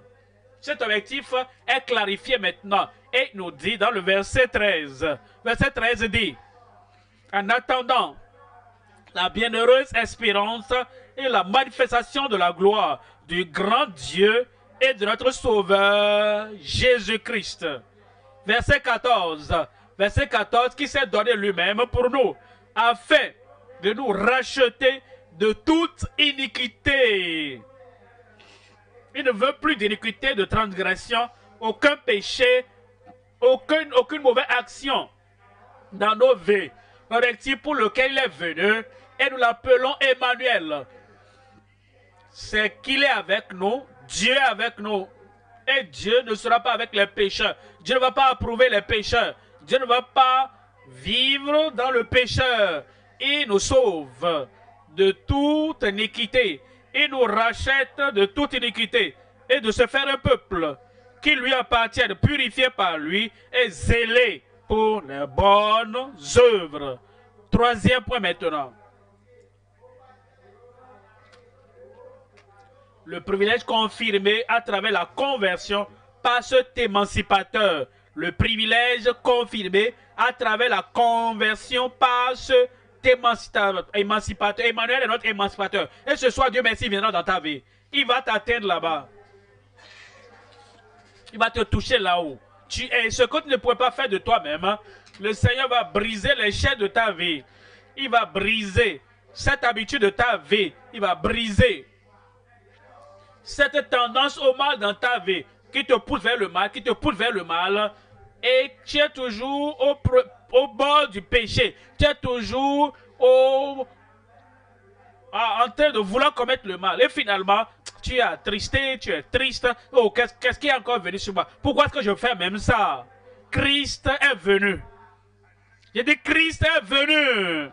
S1: Cet objectif est clarifié maintenant et nous dit dans le verset 13. Verset 13 dit, en attendant la bienheureuse espérance et la manifestation de la gloire du grand Dieu et de notre Sauveur Jésus-Christ. Verset 14. Verset 14, qui s'est donné lui-même pour nous, afin de nous racheter de toute iniquité. Il ne veut plus d'iniquité, de transgression, aucun péché, aucune mauvaise action dans nos vies. L'objectif pour lequel il est venu, et nous l'appelons Emmanuel. C'est qu'il est avec nous, Dieu est avec nous. Et Dieu ne sera pas avec les pécheurs. Dieu ne va pas approuver les pécheurs. Dieu ne va pas vivre dans le pécheur. Il nous sauve de toute iniquité. Il nous rachète de toute iniquité. Et de se faire un peuple qui lui appartient, purifié par lui et zélé pour les bonnes œuvres. Troisième point maintenant. Le privilège confirmé à travers la conversion par cet émancipateur. Le privilège confirmé à travers la conversion par cet émancipateur. Emmanuel est notre émancipateur. Et ce soir, Dieu merci, viendra dans ta vie. Il va t'atteindre là-bas. Il va te toucher là-haut. Ce que tu ne pourrais pas faire de toi-même, hein, le Seigneur va briser les chaînes de ta vie. Il va briser cette habitude de ta vie. Il va briser cette tendance au mal dans ta vie qui te pousse vers le mal, et tu es toujours au bord du péché. Tu es toujours en train de vouloir commettre le mal. Et finalement, tu es attristé, tu es triste. Oh, qu'est-ce qui est encore venu sur moi? Pourquoi est-ce que je fais même ça? Christ est venu. J'ai dit, Christ est venu.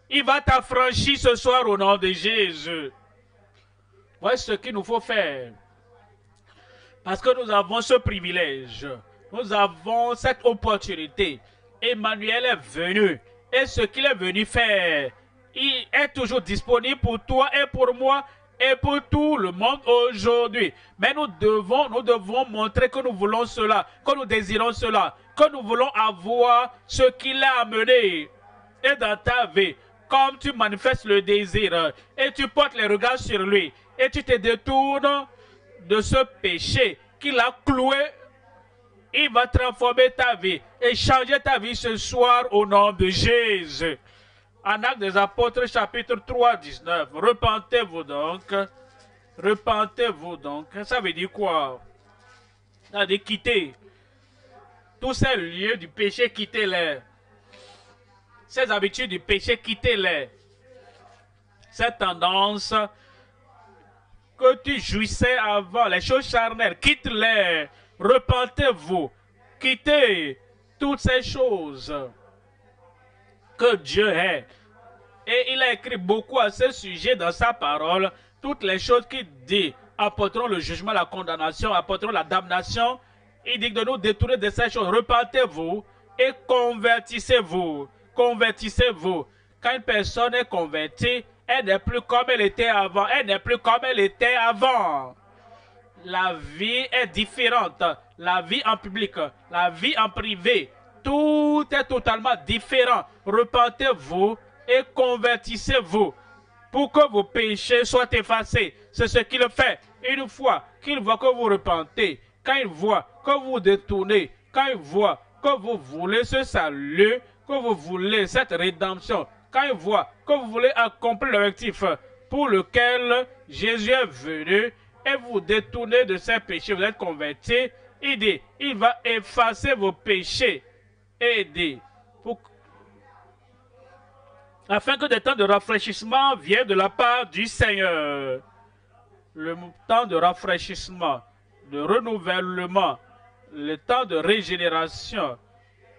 S1: Il va t'affranchir ce soir au nom de Jésus. Voici ce qu'il nous faut faire. Parce que nous avons ce privilège. Nous avons cette opportunité. Emmanuel est venu. Et ce qu'il est venu faire, il est toujours disponible pour toi et pour moi et pour tout le monde aujourd'hui. Mais nous devons montrer que nous voulons cela, que nous désirons cela, que nous voulons avoir ce qu'il a amené. Et dans ta vie, comme tu manifestes le désir et tu portes les regards sur lui, et tu te détournes de ce péché qu'il a cloué, il va transformer ta vie et changer ta vie ce soir au nom de Jésus. En Actes des Apôtres, chapitre 3, 19. Repentez-vous donc. Repentez-vous donc. Ça veut dire quoi? Ça veut dire quitter. Tous ces lieux du péché, quittez-les. Ces habitudes du péché, quittez-les. Cette tendance que tu jouissais avant, les choses charnelles, quitte-les, repentez-vous, quittez toutes ces choses que Dieu est. Et il a écrit beaucoup à ce sujet dans sa parole, toutes les choses qu'il dit apporteront le jugement, la condamnation, apporteront la damnation. Il dit de nous détourner de ces choses, repentez-vous et convertissez-vous, convertissez-vous. Quand une personne est convertie, elle n'est plus comme elle était avant. Elle n'est plus comme elle était avant. La vie est différente. La vie en public, la vie en privé, tout est totalement différent. Repentez-vous et convertissez-vous pour que vos péchés soient effacés. C'est ce qu'il fait. Une fois qu'il voit que vous repentez, quand il voit que vous vous détournez, quand il voit que vous voulez ce salut, que vous voulez cette rédemption, quand il voit que vous voulez accomplir l'objectif pour lequel Jésus est venu et vous détournez de ces péchés, vous êtes convertis, il dit, il va effacer vos péchés et dit, afin que des temps de rafraîchissement viennent de la part du Seigneur. Le temps de rafraîchissement, de renouvellement, le temps de régénération,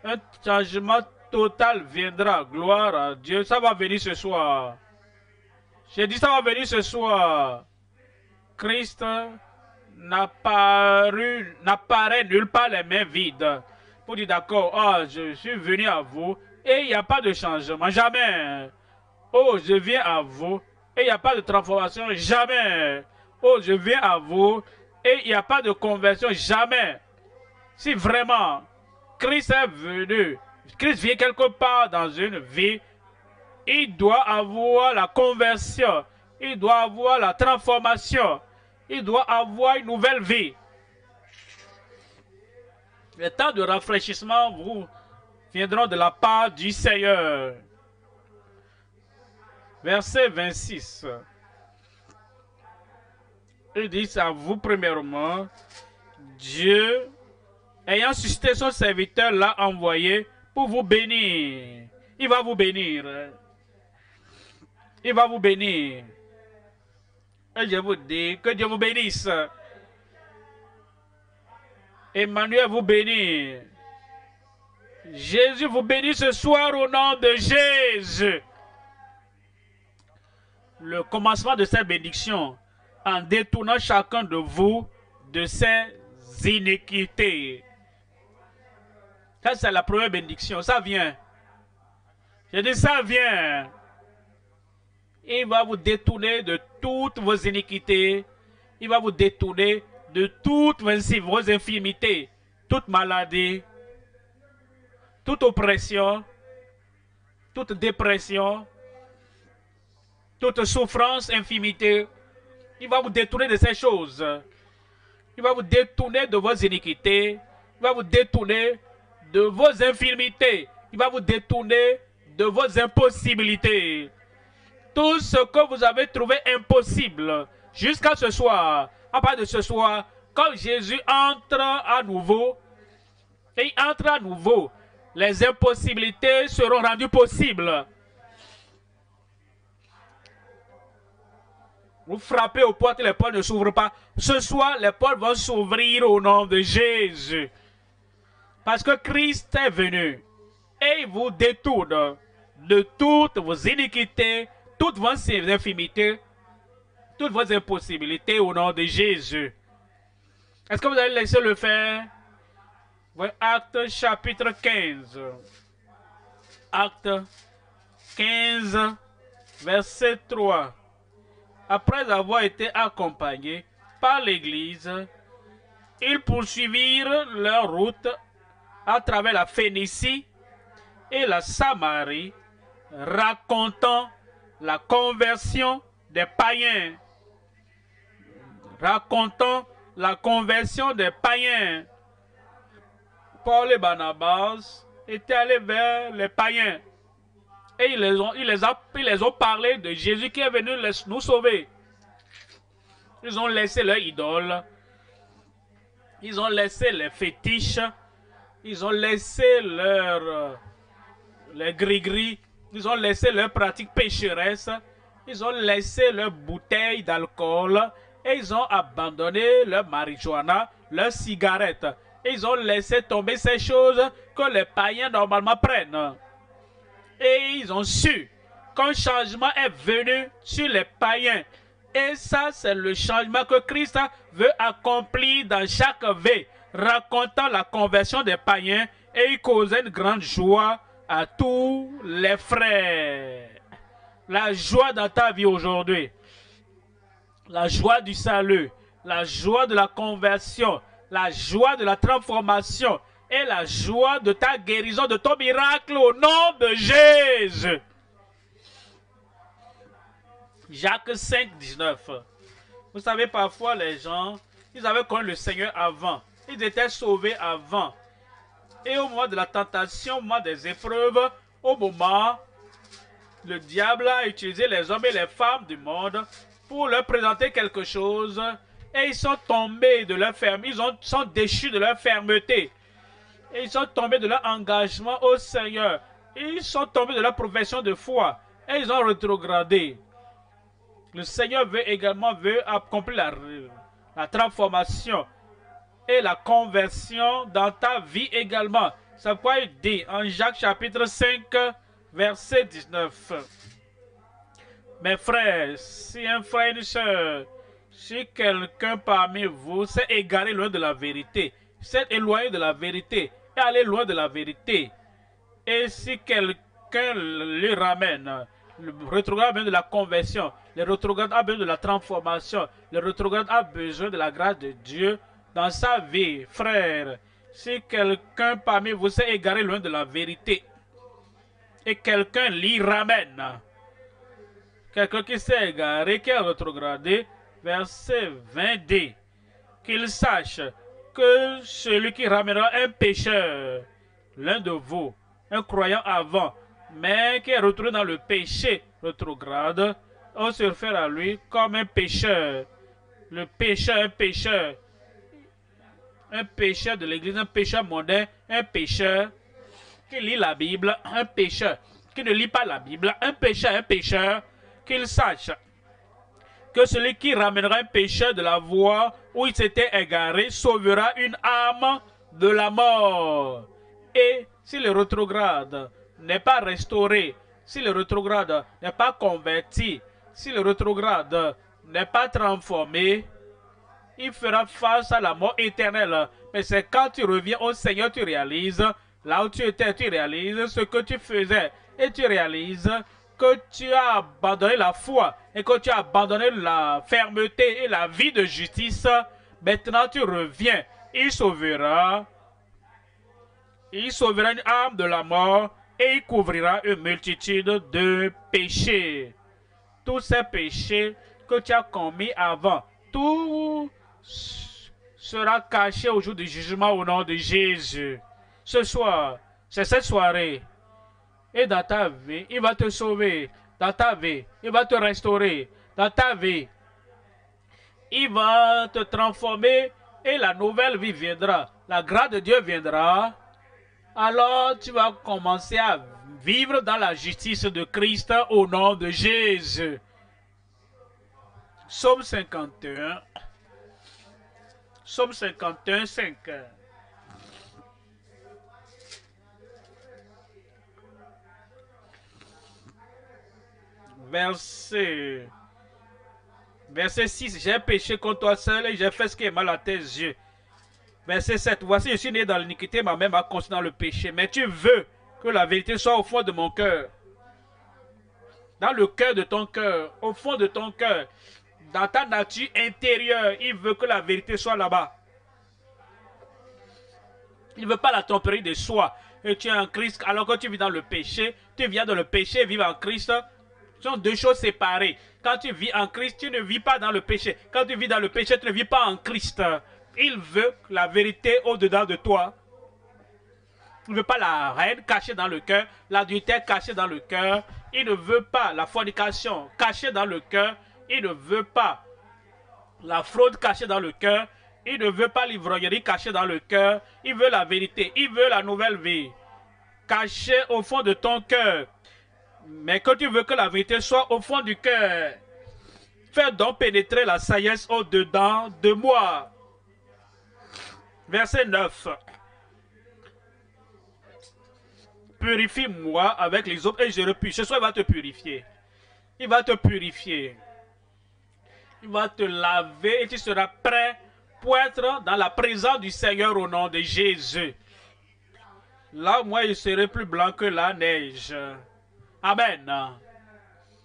S1: un changement total viendra. Gloire à Dieu. Ça va venir ce soir. J'ai dit ça va venir ce soir. Christ n'apparaît nulle part les mains vides. Pour dire d'accord, oh, je suis venu à vous et il n'y a pas de changement. Jamais. Oh, je viens à vous et il n'y a pas de transformation. Jamais. Oh, je viens à vous et il n'y a pas de conversion. Jamais. Si vraiment Christ est venu, Christ vient quelque part dans une vie, il doit avoir la conversion, il doit avoir la transformation, Il doit avoir une nouvelle vie. Les temps de rafraîchissement vous viendront de la part du Seigneur. Verset 26. Il dit à vous premièrement, Dieu, ayant suscité son serviteur, l'a envoyé pour vous bénir. Il va vous bénir. Il va vous bénir. Et je vous dis que Dieu vous bénisse. Emmanuel vous bénit. Jésus vous bénit ce soir au nom de Jésus. Le commencement de cette bénédiction, en détournant chacun de vous de ses iniquités. Ça, c'est la première bénédiction. Ça vient. Je dis, ça vient. Il va vous détourner de toutes vos iniquités. Il va vous détourner de toutes vos infirmités, toute maladie, toute oppression, toute dépression, toute souffrance, infirmité. Il va vous détourner de ces choses. Il va vous détourner de vos iniquités. Il va vous détourner de vos infirmités. Il va vous détourner de vos impossibilités. Tout ce que vous avez trouvé impossible jusqu'à ce soir, à part de ce soir, quand Jésus entre à nouveau, et il entre à nouveau, les impossibilités seront rendues possibles. Vous frappez aux portes et les portes ne s'ouvrent pas. Ce soir, les portes vont s'ouvrir au nom de Jésus. Parce que Christ est venu et il vous détourne de toutes vos iniquités, toutes vos infirmités, toutes vos impossibilités au nom de Jésus. Est-ce que vous allez laisser le faire? Ouais, Acte chapitre 15. Acte 15, verset 3. Après avoir été accompagnés par l'Église, ils poursuivirent leur route à travers la Phénicie et la Samarie, racontant la conversion des païens. Racontant la conversion des païens. Paul et Barnabas étaient allés vers les païens. Et ils les ont parlé de Jésus qui est venu nous sauver. Ils ont laissé leurs idoles. Ils ont laissé les fétiches. Ils ont laissé les gris-gris. Ils ont laissé leurs pratiques pécheresses. Ils ont laissé leurs bouteilles d'alcool. Et ils ont abandonné leur marijuana, leurs cigarettes. Et ils ont laissé tomber ces choses que les païens normalement prennent. Et ils ont su qu'un changement est venu sur les païens. Et ça, c'est le changement que Christ veut accomplir dans chaque vie, racontant la conversion des païens, et il causait une grande joie à tous les frères. La joie dans ta vie aujourd'hui, la joie du salut, la joie de la conversion, la joie de la transformation, et la joie de ta guérison, de ton miracle au nom de Jésus. Jacques 5, 19. Vous savez, parfois les gens, ils avaient connu le Seigneur avant. Ils étaient sauvés avant. Et au moment de la tentation, au moment des épreuves, au moment, le diable a utilisé les hommes et les femmes du monde pour leur présenter quelque chose. Et ils sont tombés de leur fermeté. Sont déchus de leur fermeté. Et ils sont tombés de leur engagement au Seigneur. Ils sont tombés de leur profession de foi. Et ils ont rétrogradé. Le Seigneur veut également accomplir la transformation et la conversion dans ta vie également. C'est pourquoi il dit en Jacques chapitre 5, verset 19. Mes frères, si un frère et une soeur, si quelqu'un parmi vous s'est égaré loin de la vérité, s'est éloigné de la vérité et allé loin de la vérité, et si quelqu'un lui ramène, le rétrograde a besoin de la conversion, le rétrograde a besoin de la transformation, le rétrograde a besoin de la grâce de Dieu dans sa vie. Frère, si quelqu'un parmi vous s'est égaré loin de la vérité et quelqu'un l'y ramène, quelqu'un qui s'est égaré, qui a rétrogradé, Verset 20d. Qu'il sache que celui qui ramènera un pécheur, l'un de vous, un croyant avant, mais qui est retourné dans le péché rétrograde, on se réfère à lui comme un pécheur. Le pécheur, un pécheur de l'église, un pécheur mondain, un pécheur qui lit la Bible, un pécheur qui ne lit pas la Bible, un pécheur, qu'il sache que celui qui ramènera un pécheur de la voie où il s'était égaré sauvera une âme de la mort. Et si le rétrograde n'est pas restauré, si le rétrograde n'est pas converti, si le rétrograde n'est pas transformé, il fera face à la mort éternelle. Mais c'est quand tu reviens au Seigneur, tu réalises, là où tu étais, tu réalises ce que tu faisais. Et tu réalises que tu as abandonné la foi et que tu as abandonné la fermeté et la vie de justice. Maintenant, tu reviens. Il sauvera une âme de la mort et il couvrira une multitude de péchés. Tous ces péchés que tu as commis avant, tout sera caché au jour du jugement au nom de Jésus. Ce soir, c'est cette soirée. Et dans ta vie, il va te sauver. Dans ta vie, il va te restaurer. Dans ta vie, il va te transformer et la nouvelle vie viendra. La grâce de Dieu viendra. Alors tu vas commencer à vivre dans la justice de Christ au nom de Jésus. Psaume 51. Psaume 51, 5. Verset 6. J'ai péché contre toi seul et j'ai fait ce qui est mal à tes yeux. Verset 7. Voici, je suis né dans l'iniquité, ma mère m'a conçu dans le péché. Mais tu veux que la vérité soit au fond de mon cœur. Dans le cœur de ton cœur, au fond de ton cœur, dans ta nature intérieure, il veut que la vérité soit là-bas. Il ne veut pas la tromperie de soi. Et tu es en Christ, alors que tu vis dans le péché, tu viens dans le péché, vivre en Christ, ce sont deux choses séparées. Quand tu vis en Christ, tu ne vis pas dans le péché. Quand tu vis dans le péché, tu ne vis pas en Christ. Il veut la vérité au-dedans de toi. Il ne veut pas la haine cachée dans le cœur, l'adultère caché dans le cœur. Il ne veut pas la fornication cachée dans le cœur. Il ne veut pas la fraude cachée dans le cœur. Il ne veut pas l'ivrognerie cachée dans le cœur. Il veut la vérité. Il veut la nouvelle vie cachée au fond de ton cœur. Mais quand tu veux que la vérité soit au fond du cœur, fais donc pénétrer la sagesse au-dedans de moi. Verset 9. Purifie-moi avec les autres et je repue. Ce soir, il va te purifier. Il va te purifier. Il va te laver et tu seras prêt pour être dans la présence du Seigneur au nom de Jésus. Là, moi, je serai plus blanc que la neige. Amen.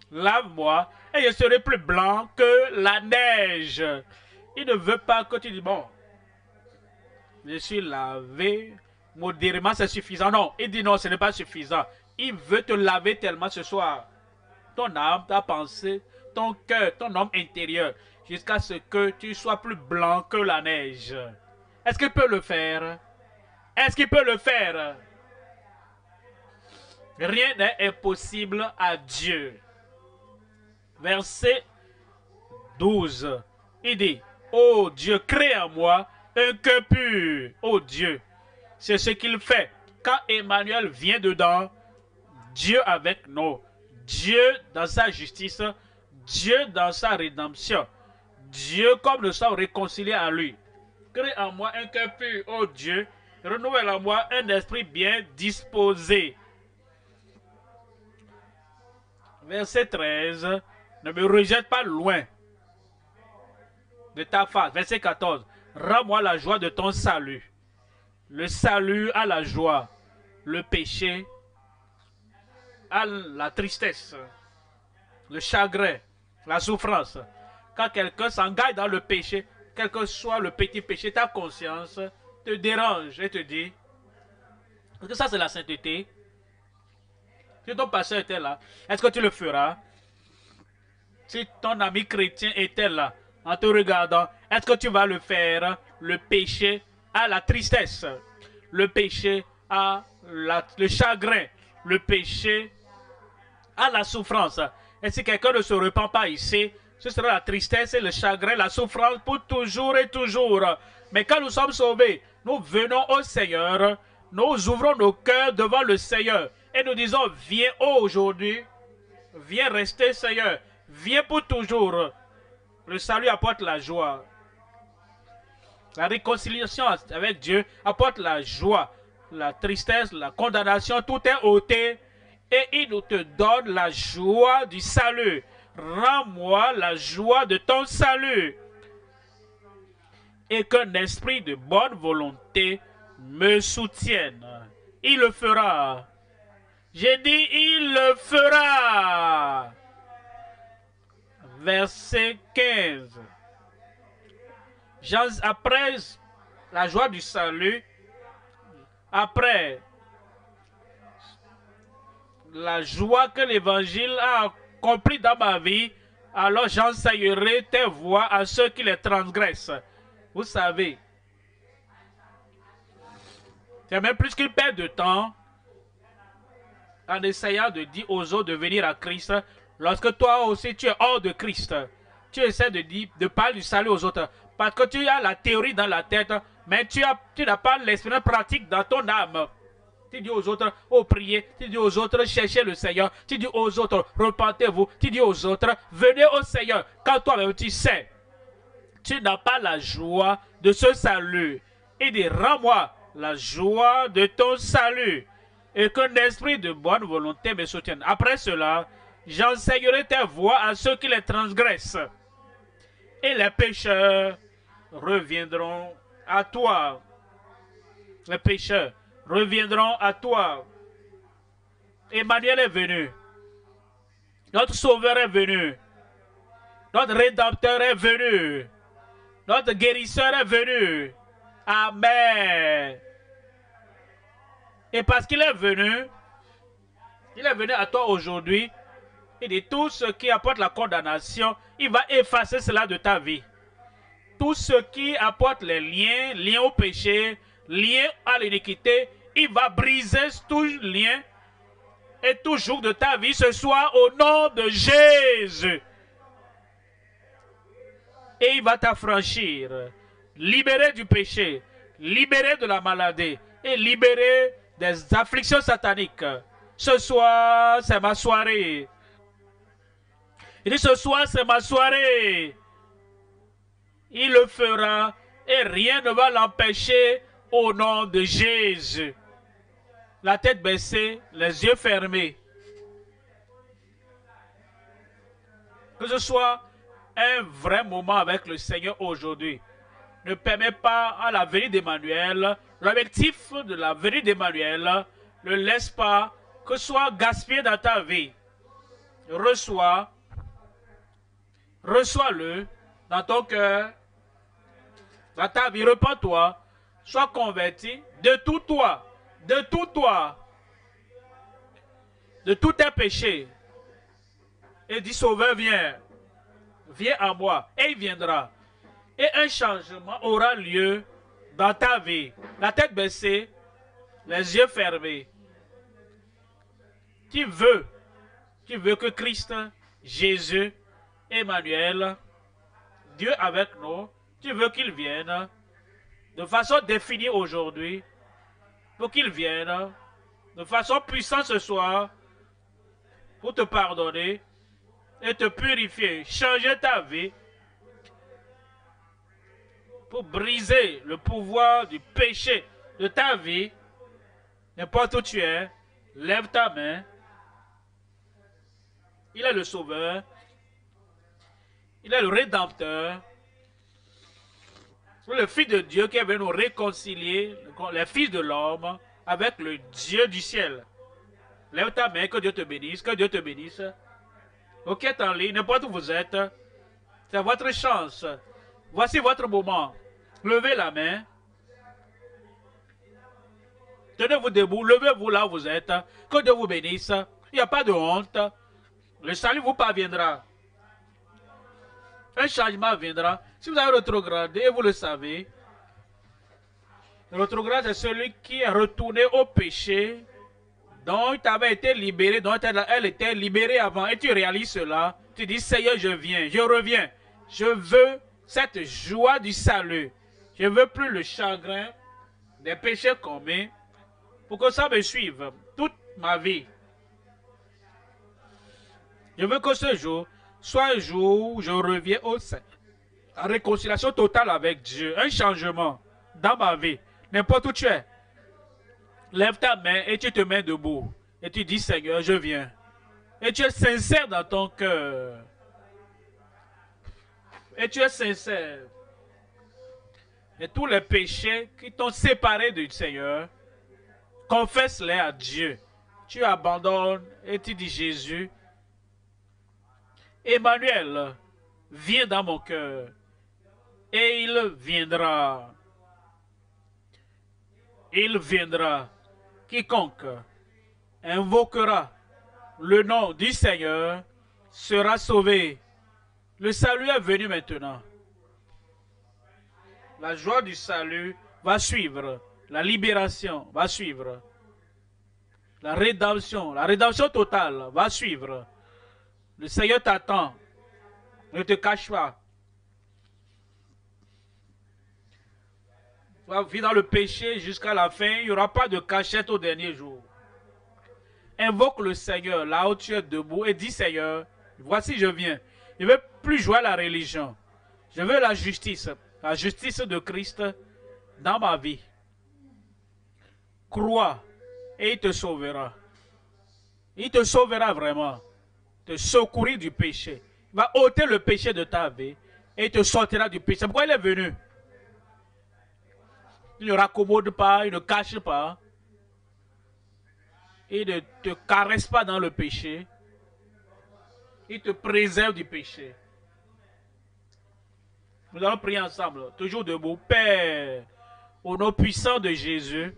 S1: Lave-moi et je serai plus blanc que la neige. Il ne veut pas que tu dis, bon, je suis lavé, modérément c'est suffisant. Non, il dit non, ce n'est pas suffisant. Il veut te laver tellement ce soir. Ton âme, ta pensée, ton cœur, ton homme intérieur, jusqu'à ce que tu sois plus blanc que la neige. Est-ce qu'il peut le faire? Est-ce qu'il peut le faire? Rien n'est impossible à Dieu. Verset 12. Il dit, ô Dieu, crée en moi un cœur pur. Ô Dieu, c'est ce qu'il fait. Quand Emmanuel vient dedans, Dieu avec nous. Dieu dans sa justice, Dieu dans sa rédemption. Dieu comme nous sommes réconciliés à lui. Crée en moi un cœur pur, ô Dieu. Renouvelle en moi un esprit bien disposé. Verset 13. Ne me rejette pas loin de ta face. Verset 14. Rends-moi la joie de ton salut. Le salut à la joie. Le péché à la tristesse. Le chagrin. La souffrance. Quand quelqu'un s'engage dans le péché, quel que soit le petit péché, ta conscience te dérange et te dit, est-ce que ça c'est la sainteté? Si ton pasteur était là, est-ce que tu le feras? Si ton ami chrétien était là, en te regardant, est-ce que tu vas le faire? Le péché à la tristesse, le péché à le chagrin, le péché à la souffrance. Et si quelqu'un ne se repent pas ici, ce sera la tristesse et le chagrin, la souffrance pour toujours et toujours. Mais quand nous sommes sauvés, nous venons au Seigneur, nous ouvrons nos cœurs devant le Seigneur et nous disons, viens aujourd'hui, viens rester Seigneur, viens pour toujours. Le salut apporte la joie. La réconciliation avec Dieu apporte la joie. La tristesse, la condamnation, tout est ôté. Et il nous te donne la joie du salut. Rends-moi la joie de ton salut. Et qu'un esprit de bonne volonté me soutienne. Il le fera. J'ai dit, il le fera. Verset 15. Après la joie du salut, après la joie que l'évangile a accompli dans ma vie, alors j'enseignerai tes voies à ceux qui les transgressent. Vous savez, c'est même plus qu'une perte de temps en essayant de dire aux autres de venir à Christ, lorsque toi aussi tu es hors de Christ. Tu essaies de parler du salut aux autres, parce que tu as la théorie dans la tête, mais tu n'as pas l'expérience pratique dans ton âme. Tu dis aux autres, oh priez. Tu dis aux autres, cherchez le Seigneur. Tu dis aux autres, repentez-vous. Tu dis aux autres, venez au Seigneur. Quand toi-même tu sais, tu n'as pas la joie de ce salut. Il dit, rends-moi la joie de ton salut. Et qu'un esprit de bonne volonté me soutienne. Après cela, j'enseignerai tes voies à ceux qui les transgressent. Et les pécheurs reviendront à toi. Les pécheurs reviendront à toi. Emmanuel est venu. Notre Sauveur est venu. Notre Rédempteur est venu. Notre Guérisseur est venu. Amen. Et parce qu'il est venu à toi aujourd'hui. Il dit tout ce qui apporte la condamnation, il va effacer cela de ta vie. Tout ce qui apporte les liens au péché, liens à l'iniquité, il va briser tout lien et tout jour de ta vie ce soir au nom de Jésus. Et il va t'affranchir, libérer du péché, libérer de la maladie et libérer des afflictions sataniques. Ce soir, c'est ma soirée. Il dit ce soir, c'est ma soirée. Il le fera et rien ne va l'empêcher au nom de Jésus. La tête baissée, les yeux fermés. Que ce soit un vrai moment avec le Seigneur aujourd'hui. Ne permets pas à la venue d'Emmanuel, l'objectif de la venue d'Emmanuel, ne laisse pas que ce soit gaspillé dans ta vie. Reçois-le dans ton cœur, dans ta vie, repens-toi, sois converti de tout toi, de tous tes péchés. Et dis, Sauveur, viens à moi, et il viendra. Et un changement aura lieu dans ta vie. La tête baissée, les yeux fermés. Tu veux que Christ, Jésus, Emmanuel, Dieu avec nous, tu veux qu'il vienne de façon définie aujourd'hui, pour qu'il vienne de façon puissante ce soir, pour te pardonner et te purifier, changer ta vie, pour briser le pouvoir du péché de ta vie. N'importe où tu es, lève ta main. Il est le Sauveur. Il est le Rédempteur. C'est le Fils de Dieu qui est venu nous réconcilier, les fils de l'homme, avec le Dieu du ciel. Lève ta main, que Dieu te bénisse, que Dieu te bénisse. Ok, est en ligne, n'importe où vous êtes, c'est votre chance. Voici votre moment. Levez la main. Tenez-vous debout, levez-vous là où vous êtes. Que Dieu vous bénisse. Il n'y a pas de honte. Le salut vous parviendra. un changement viendra. Si vous avez rétrogradé, vous le savez, le rétrograde, c'est celui qui est retourné au péché dont tu avais été libéré, dont elle était libérée avant. Et tu réalises cela. Tu dis, Seigneur, je viens, je reviens. Je veux cette joie du salut. Je ne veux plus le chagrin des péchés commis pour que ça me suive toute ma vie. Je veux que ce jour soit un jour où je reviens au Seigneur. La réconciliation totale avec Dieu, un changement dans ma vie, n'importe où tu es. Lève ta main et tu te mets debout. Et tu dis, Seigneur, je viens. Et tu es sincère dans ton cœur. Et tu es sincère. Et tous les péchés qui t'ont séparé du Seigneur, confesse-les à Dieu. Tu abandonnes et tu dis, Jésus, Emmanuel, viens dans mon cœur. Et il viendra. Il viendra. Quiconque invoquera le nom du Seigneur sera sauvé. Le salut est venu maintenant. La joie du salut va suivre. La libération va suivre. La rédemption totale va suivre. Le Seigneur t'attend. Ne te cache pas. Tu vas vivre dans le péché jusqu'à la fin. Il n'y aura pas de cachette au dernier jour. Invoque le Seigneur là où tu es debout et dis, Seigneur, voici je viens. Je ne veux plus jouer à la religion. Je veux la justice de Christ dans ma vie. Crois et il te sauvera. Il te sauvera vraiment. Te secourir du péché. Il va ôter le péché de ta vie et il te sortira du péché. Pourquoi il est venu? Il ne raccommode pas, il ne cache pas. Il ne te caresse pas dans le péché. Il te préserve du péché. Nous allons prier ensemble, toujours debout. Père, au nom puissant de Jésus,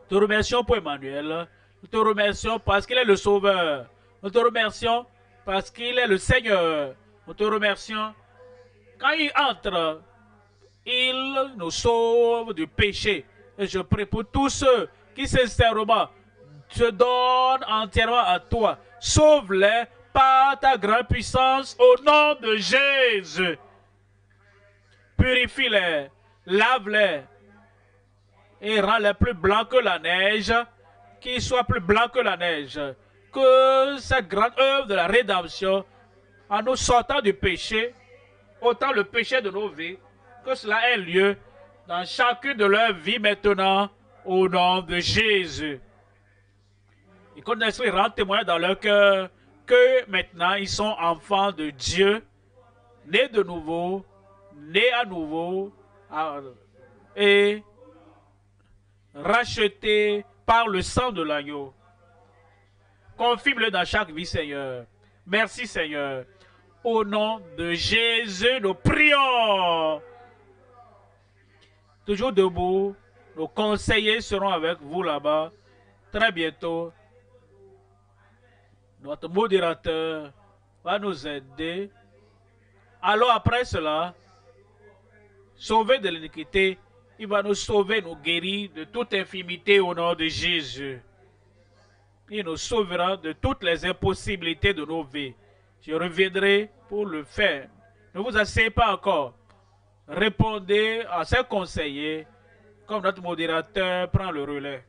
S1: nous te remercions pour Emmanuel. Nous te remercions parce qu'il est le Sauveur. Nous te remercions parce qu'il est le Seigneur. Nous te remercions. Quand il entre, il nous sauve du péché. Et je prie pour tous ceux qui sincèrement se donnent entièrement à toi. Sauve-les par ta grande puissance au nom de Jésus. Purifie-les, lave-les et rends-les plus blancs que la neige, qu'ils soient plus blancs que la neige. Que cette grande œuvre de la rédemption, en nous sortant du péché, autant le péché de nos vies, que cela ait lieu dans chacune de leurs vies maintenant, au nom de Jésus. Et que l'Esprit rende témoin dans leur cœur que maintenant ils sont enfants de Dieu, nés de nouveau, nés à nouveau et rachetés par le sang de l'agneau. Confirme-le dans chaque vie, Seigneur. Merci, Seigneur. Au nom de Jésus, nous prions. Toujours debout, nos conseillers seront avec vous là-bas très bientôt. Notre modérateur va nous aider. Alors après cela, sauver de l'iniquité, il va nous sauver, nous guérir de toute infirmité au nom de Jésus. Il nous sauvera de toutes les impossibilités de nos vies. Je reviendrai pour le faire. Ne vous asseyez pas encore. Répondez à ces conseillers comme notre modérateur prend le relais.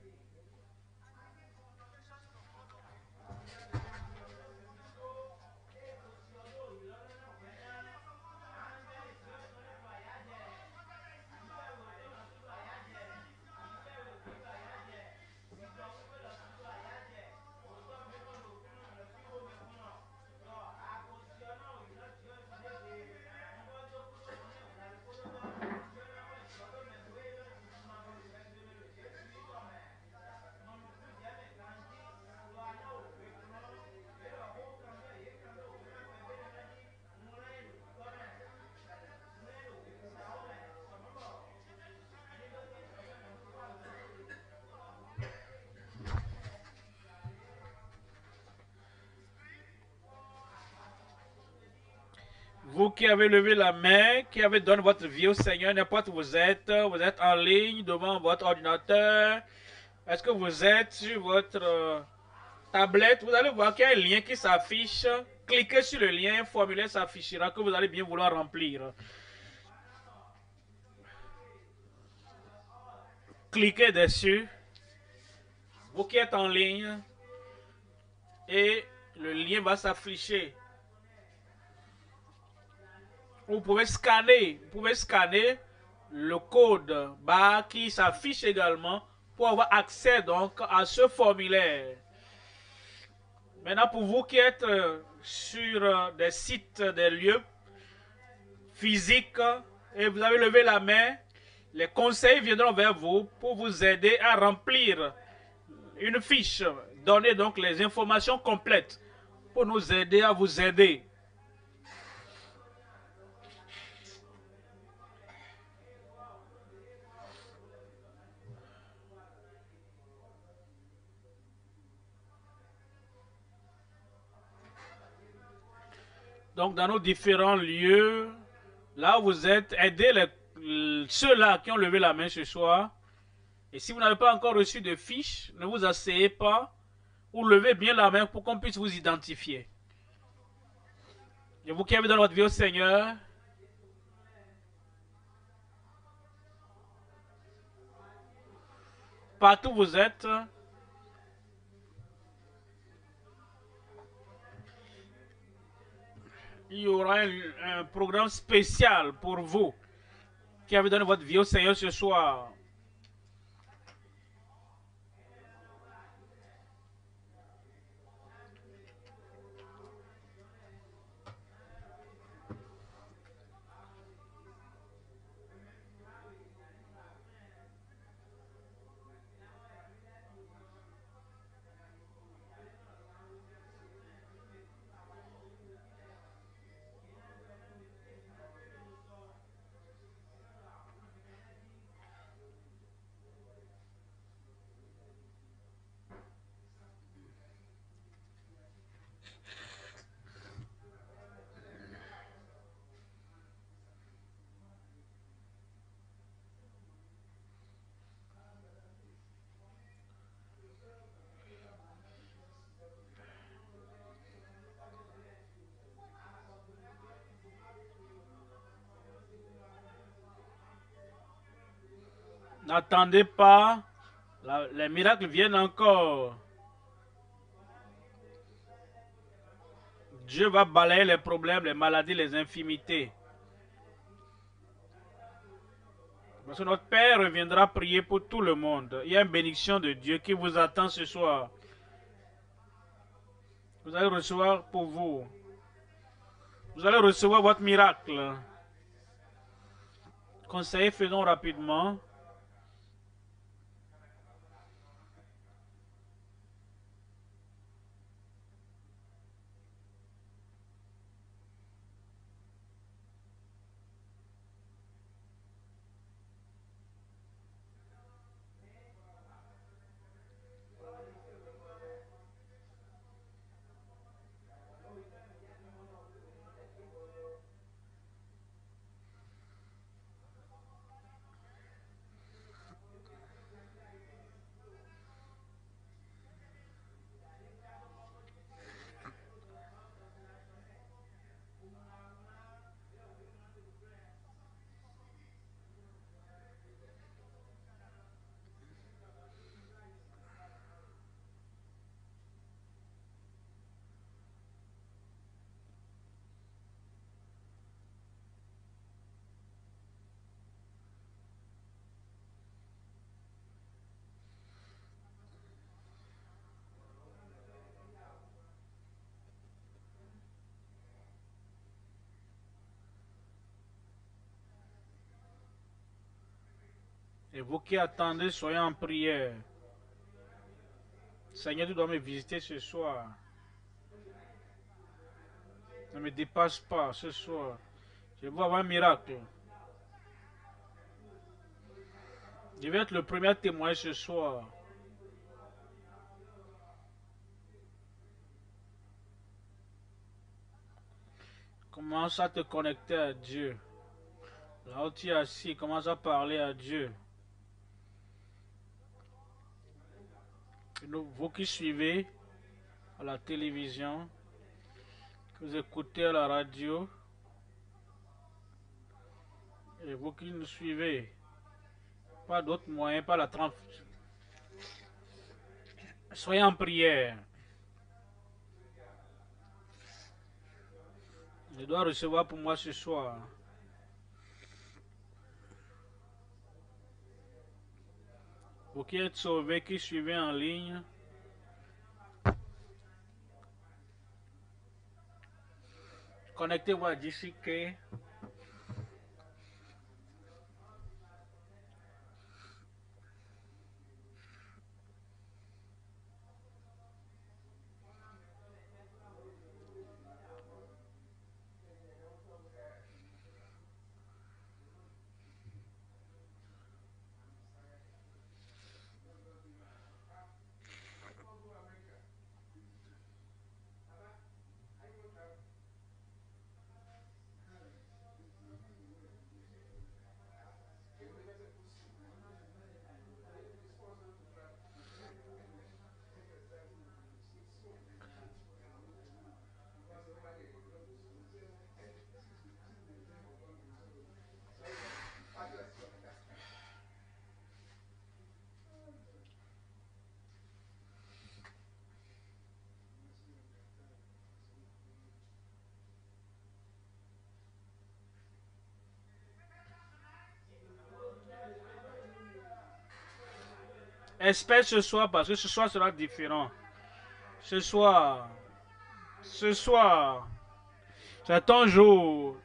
S1: Vous qui avez levé la main, qui avez donné votre vie au Seigneur, n'importe où vous êtes en ligne devant votre ordinateur, est-ce que vous êtes sur votre tablette, vous allez voir qu'il y a un lien qui s'affiche. Cliquez sur le lien, un formulaire s'affichera que vous allez bien vouloir remplir. Cliquez dessus. Vous qui êtes en ligne, et le lien va s'afficher. Vous pouvez scanner le code barre qui s'affiche également pour avoir accès donc à ce formulaire. Maintenant, pour vous qui êtes sur des sites, des lieux physiques et vous avez levé la main, les conseils viendront vers vous pour vous aider à remplir une fiche. Donnez donc les informations complètes pour nous aider à vous aider. Donc, dans nos différents lieux, là où vous êtes, aidez ceux-là qui ont levé la main ce soir. Et si vous n'avez pas encore reçu de fiche, ne vous asseyez pas ou levez bien la main pour qu'on puisse vous identifier. Et vous qui avez dans votre vie au Seigneur, partout où vous êtes, il y aura un programme spécial pour vous qui avez donné votre vie au Seigneur ce soir. N'attendez pas, les miracles viennent encore. Dieu va balayer les problèmes, les maladies, les infirmités. Parce que notre Père reviendra prier pour tout le monde. Il y a une bénédiction de Dieu qui vous attend ce soir. Vous allez recevoir pour vous. Vous allez recevoir votre miracle. Conseillers, faisons rapidement. Et vous qui attendez, soyez en prière. Seigneur, tu dois me visiter ce soir. Ne me dépasse pas ce soir. Je veux avoir un miracle. Je vais être le premier témoin ce soir. Commence à te connecter à Dieu. Là où tu es assis, commence à parler à Dieu. Vous qui suivez à la télévision, que vous écoutez à la radio, et vous qui nous suivez, pas d'autres moyens, pas la trempe. Soyez en prière. Je dois recevoir pour moi ce soir. Vous qui êtes sauvés, qui suivez en ligne, connectez-vous à JCK. Espère ce soir parce que ce soir sera différent. Ce soir, c'est ton jour.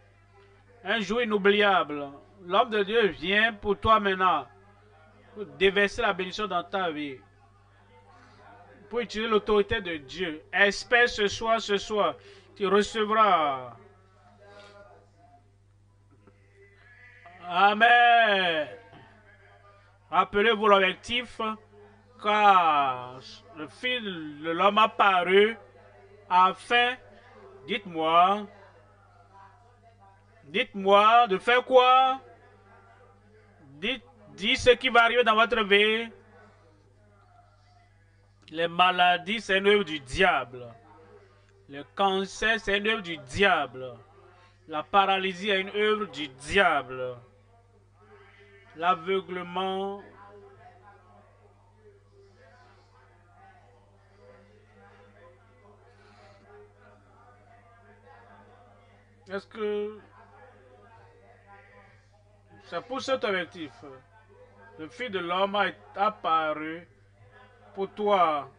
S1: Un jour inoubliable. L'homme de Dieu vient pour toi maintenant. Pour déverser la bénédiction dans ta vie. Pour utiliser l'autorité de Dieu. Espère ce soir, tu recevras. Amen. Rappelez-vous l'objectif, car le Fils de l'homme a paru afin, dites-moi, de faire quoi? Dites ce qui va arriver dans votre vie. Les maladies, c'est une œuvre du diable. Le cancer, c'est une œuvre du diable. La paralysie est une œuvre du diable. L'aveuglement. Est-ce que c'est pour cet objectif? Le Fils de l'homme a apparu pour toi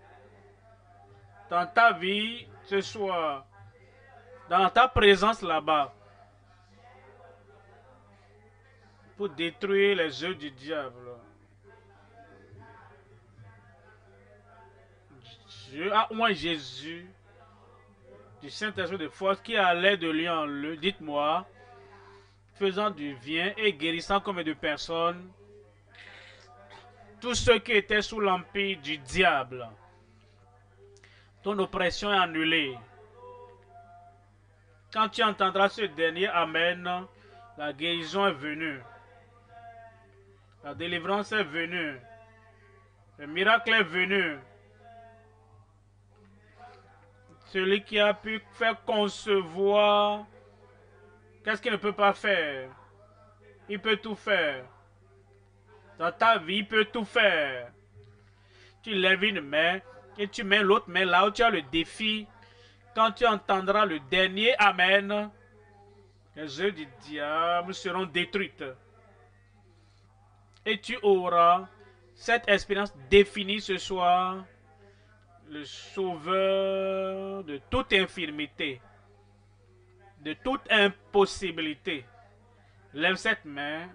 S1: dans ta vie ce soir, dans ta présence là-bas, pour détruire les œuvres du diable. Dieu a oint Jésus du Saint-Esprit de force qui allait de lieu en lieu, dites-moi, faisant du bien et guérissant comme de personnes, tous ceux qui étaient sous l'empire du diable. Ton oppression est annulée. Quand tu entendras ce dernier Amen, la guérison est venue. La délivrance est venue. Le miracle est venu. Celui qui a pu faire concevoir, qu'est-ce qu'il ne peut pas faire? Il peut tout faire. Dans ta vie, il peut tout faire. Tu lèves une main et tu mets l'autre main là où tu as le défi. Quand tu entendras le dernier Amen, les œuvres du diable seront détruites. Et tu auras cette expérience définie ce soir. Le sauveur de toute infirmité, de toute impossibilité. Lève cette main.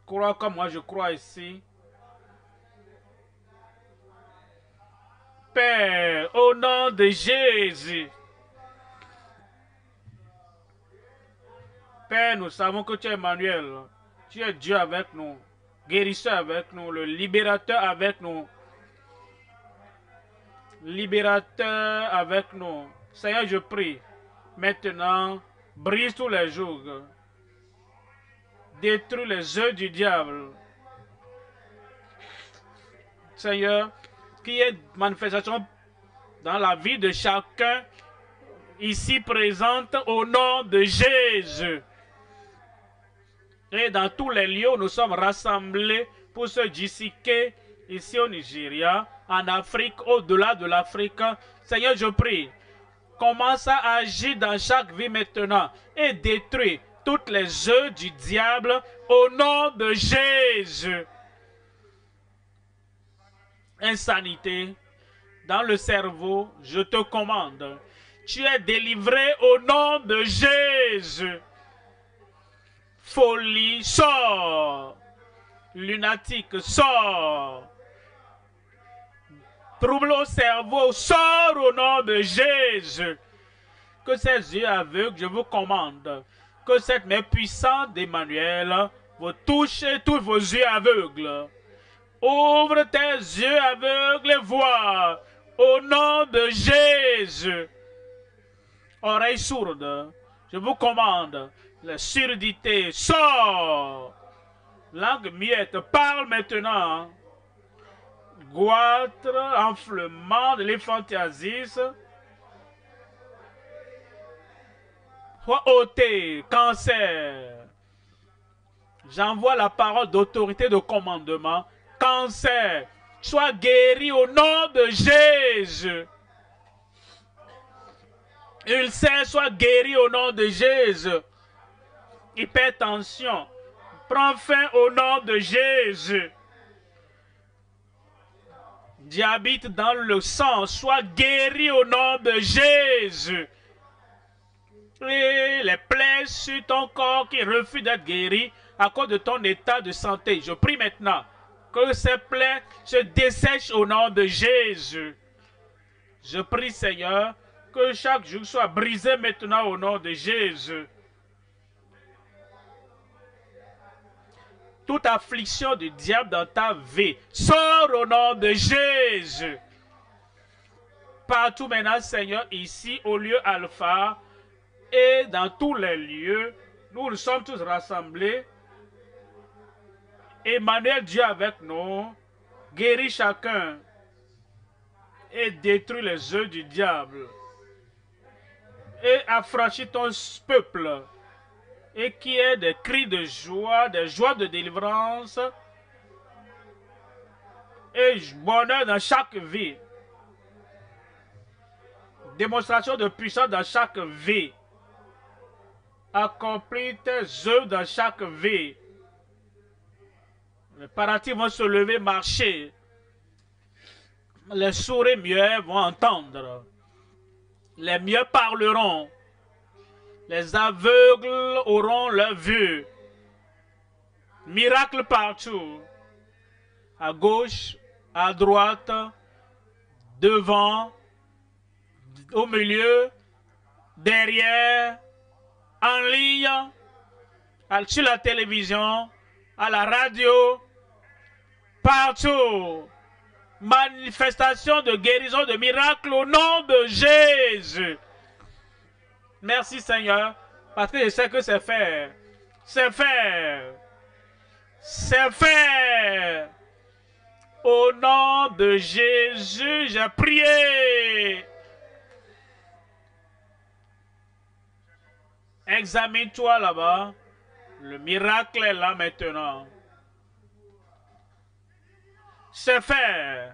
S1: Crois comme moi je crois ici. Père, au nom de Jésus. Père, nous savons que tu es Emmanuel. Tu es Dieu avec nous. Guérisseur avec nous, le libérateur avec nous. libérateur avec nous. Seigneur, je prie, maintenant, brise tous les jougs, détruis les œufs du diable. Seigneur, qu'il y ait manifestation dans la vie de chacun ici présente au nom de Jésus. Et dans tous les lieux où nous sommes rassemblés pour se disséquer ici au Nigeria, en Afrique, au-delà de l'Afrique. Seigneur, je prie, commence à agir dans chaque vie maintenant et détruis toutes les œuvres du diable au nom de Jésus. Insanité dans le cerveau, je te commande. Tu es délivré au nom de Jésus. Folie, sors. Lunatique, sors. Trouble au cerveau, sors au nom de Jésus. Que ces yeux aveugles, je vous commande. Que cette main puissante d'Emmanuel vous touche tous vos yeux aveugles. Ouvre tes yeux aveugles et vois. Au nom de Jésus. Oreilles sourdes, je vous commande. La surdité, sort. Langue muette, parle maintenant. Goitre, enflement de l'éphantiasis. Soit ôté, cancer. J'envoie la parole d'autorité de commandement. Cancer, sois guéri au nom de Jésus. Ulcère, soit guéri au nom de Jésus. Hypertension, prends fin au nom de Jésus. Diabète dans le sang, soit guéri au nom de Jésus. Et les plaies sur ton corps qui refusent d'être guéris à cause de ton état de santé. Je prie maintenant que ces plaies se dessèchent au nom de Jésus. Je prie, Seigneur, que chaque jour soit brisé maintenant au nom de Jésus. Toute affliction du diable dans ta vie sort au nom de Jésus. Partout maintenant, Seigneur, ici au lieu Alpha et dans tous les lieux, nous sommes tous rassemblés. Emmanuel, Dieu avec nous, guérit chacun et détruit les œufs du diable. Et affranchis ton peuple. Et qui est des cris de joie, des joies de délivrance et bonheur dans chaque vie. Démonstration de puissance dans chaque vie. Accomplis tes œuvres dans chaque vie. Les paralytiques vont se lever, marcher. Les sourds et muets vont entendre. Les muets parleront. Les aveugles auront leur vue. Miracle partout. À gauche, à droite, devant, au milieu, derrière, en ligne, sur la télévision, à la radio, partout. Manifestation de guérison, de miracle au nom de Jésus. Merci Seigneur, parce que je sais que c'est fait. C'est fait. C'est fait. Au nom de Jésus, j'ai prié. Examine-toi là-bas. Le miracle est là maintenant. C'est fait.